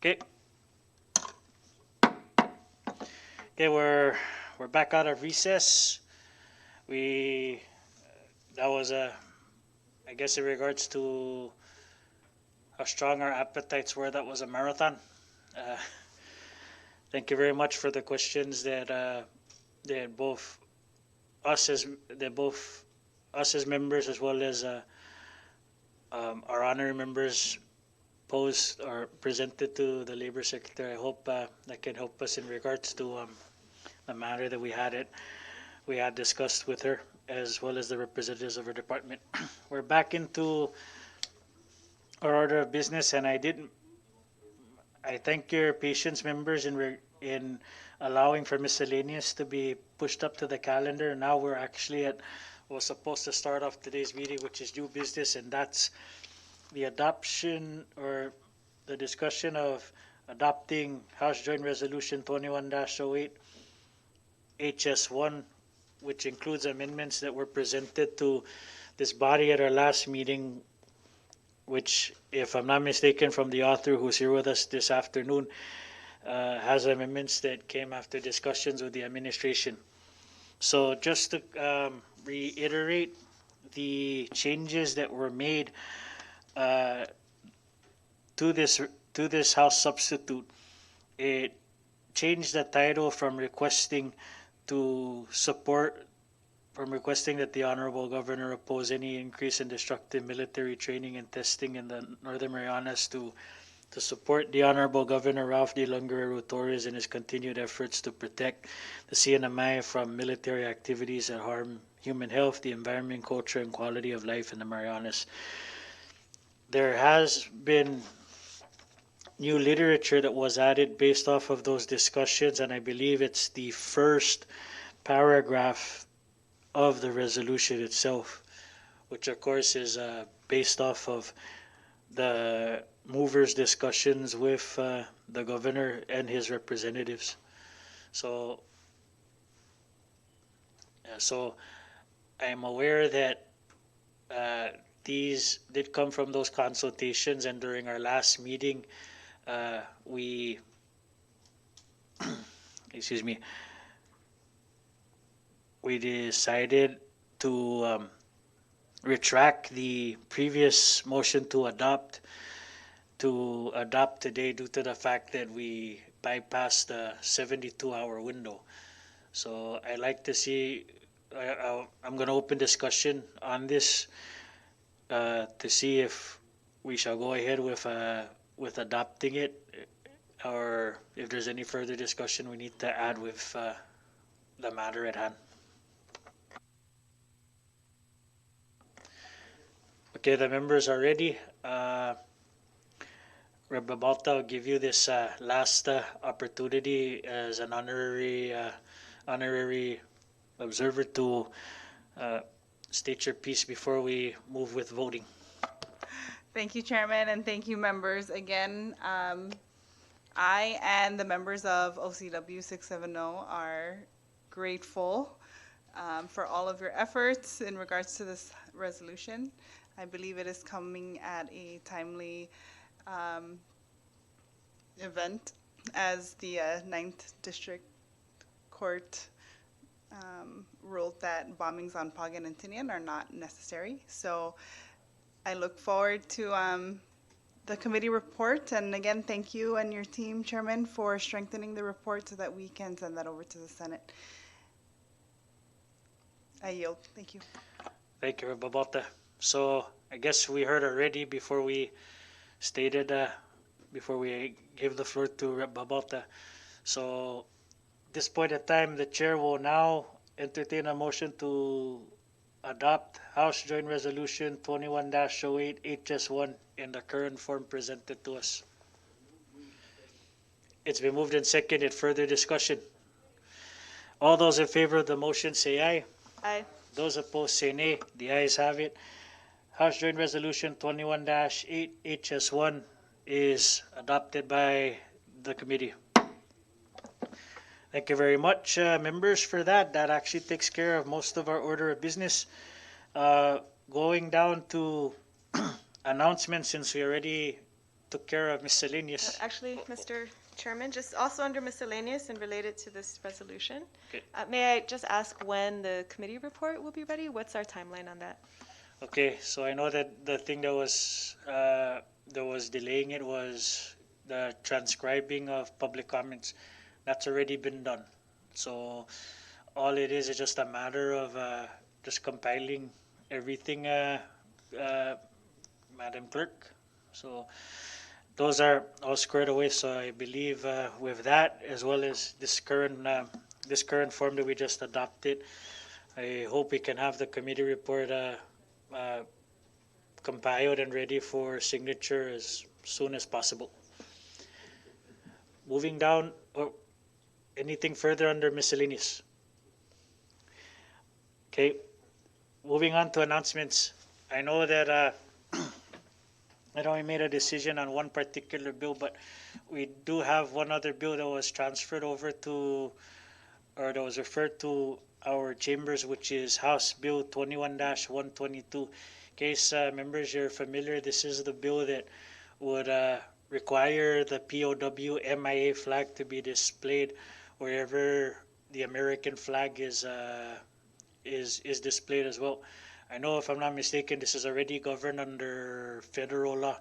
[SPEAKER 1] Okay. Okay, we're back out of recess. That was I guess in regards to how strong our appetites were, that was a marathon. Thank you very much for the questions that both us as members, as well as our honorary members posed or presented to the Labor Secretary. I hope that can help us in regards to the matter that we had discussed with her, as well as the representatives of her department. We're back into our order of business, and I thank your patience, members, in allowing for miscellaneous to be pushed up to the calendar. Now we're actually was supposed to start off today's meeting, which is new business, and that's the adoption or the discussion of adopting House Joint Resolution 21-08 HS1, which includes amendments that were presented to this body at our last meeting, which, if I'm not mistaken, from the author who's here with us this afternoon, has amendments that came after discussions with the administration. So just to reiterate the changes that were made to this House substitute, it changed the title from requesting that the Honorable Governor oppose any increase in destructive military training and testing in the Northern Marianas to support the Honorable Governor Ralph D. Lungureiro Torres in his continued efforts to protect the CNMI from military activities that harm human health, the environment, culture, and quality of life in the Marianas. There has been new literature that was added based off of those discussions, and I believe it's the first paragraph of the resolution itself, which of course is based off of the movers' discussions with the governor and his representatives. So I am aware that these did come from those consultations, and during our last meeting, we we decided to retract the previous motion to adopt today due to the fact that we bypassed the 72-hour window. So I'd like to see, I'm going to open discussion on this to see if we shall go ahead with adopting it, or if there's any further discussion we need to add with the matter at hand. Okay, the members are ready. Rep. Babalta, I'll give you this last opportunity as an honorary observer to state your piece before we move with voting.
[SPEAKER 11] Thank you, Chairman, and thank you, members. Again, I and the members of OCW 670 are grateful for all of your efforts in regards to this resolution. I believe it is coming at a timely event, as the 9th District Court ruled that bombings on Pagan and Tinian are not necessary. So I look forward to the committee report, and again, thank you and your team, Chairman, for strengthening the report so that we can send that over to the Senate. I yield. Thank you.
[SPEAKER 1] Thank you, Babalta. So I guess we heard already before we stated, before we gave the floor to Rep. Babalta. So at this point in time, the chair will now entertain a motion to adopt House Joint Resolution 21-08 HS1 in the current form presented to us. It's been moved and seconded. Further discussion? All those in favor of the motion say aye.
[SPEAKER 4] Aye.
[SPEAKER 1] Those opposed say nay. The ayes have it. House Joint Resolution 21-8 HS1 is adopted by the committee. Thank you very much, members, for that. That actually takes care of most of our order of business. Going down to announcements, since we already took care of miscellaneous.
[SPEAKER 4] Actually, Mr. Chairman, just also under miscellaneous and related to this resolution,
[SPEAKER 1] Okay.
[SPEAKER 4] may I just ask when the committee report will be ready? What's our timeline on that?
[SPEAKER 1] Okay, so I know that the thing that was delaying it was the transcribing of public comments. That's already been done. So all it is just a matter of just compiling everything, Madam Clerk. So those are all squared away. So I believe with that, as well as this current form that we just adopted, I hope we can have the committee report compiled and ready for signature as soon as possible. Moving down, or anything further under miscellaneous? Okay, moving on to announcements. I know that I know we made a decision on one particular bill, but we do have one other bill that was transferred over to, or that was referred to our chambers, which is House Bill 21-122. In case members you're familiar, this is the bill that would require the POW MIA flag to be displayed wherever the American flag is displayed as well. I know, if I'm not mistaken, this is already governed under federal law.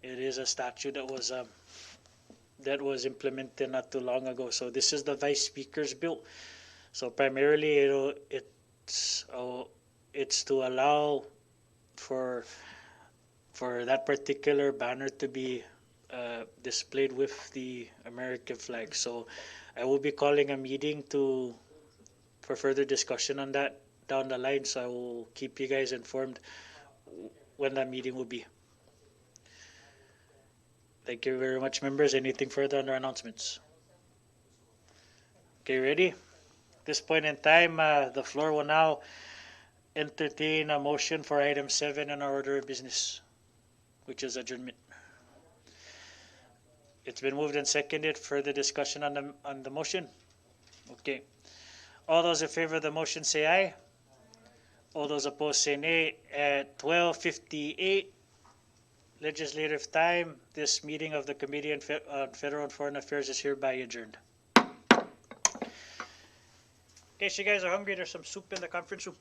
[SPEAKER 1] It is a statute that was implemented not too long ago. So this is the Vice Speaker's bill. So primarily, it's to allow for that particular banner to be displayed with the American flag. So I will be calling a meeting for further discussion on that down the line. So I will keep you guys informed when that meeting will be. Thank you very much, members. Anything further under announcements? Okay, ready? At this point in time, the floor will now entertain a motion for item 7 in our order of business, which is adjournment. It's been moved and seconded. Further discussion on the motion? Okay. All those in favor of the motion say aye. All those opposed say nay. At 12:58 legislative time, this meeting of the Committee on Federal and Foreign Affairs is hereby adjourned. In case you guys are hungry, there's some soup in the conference room.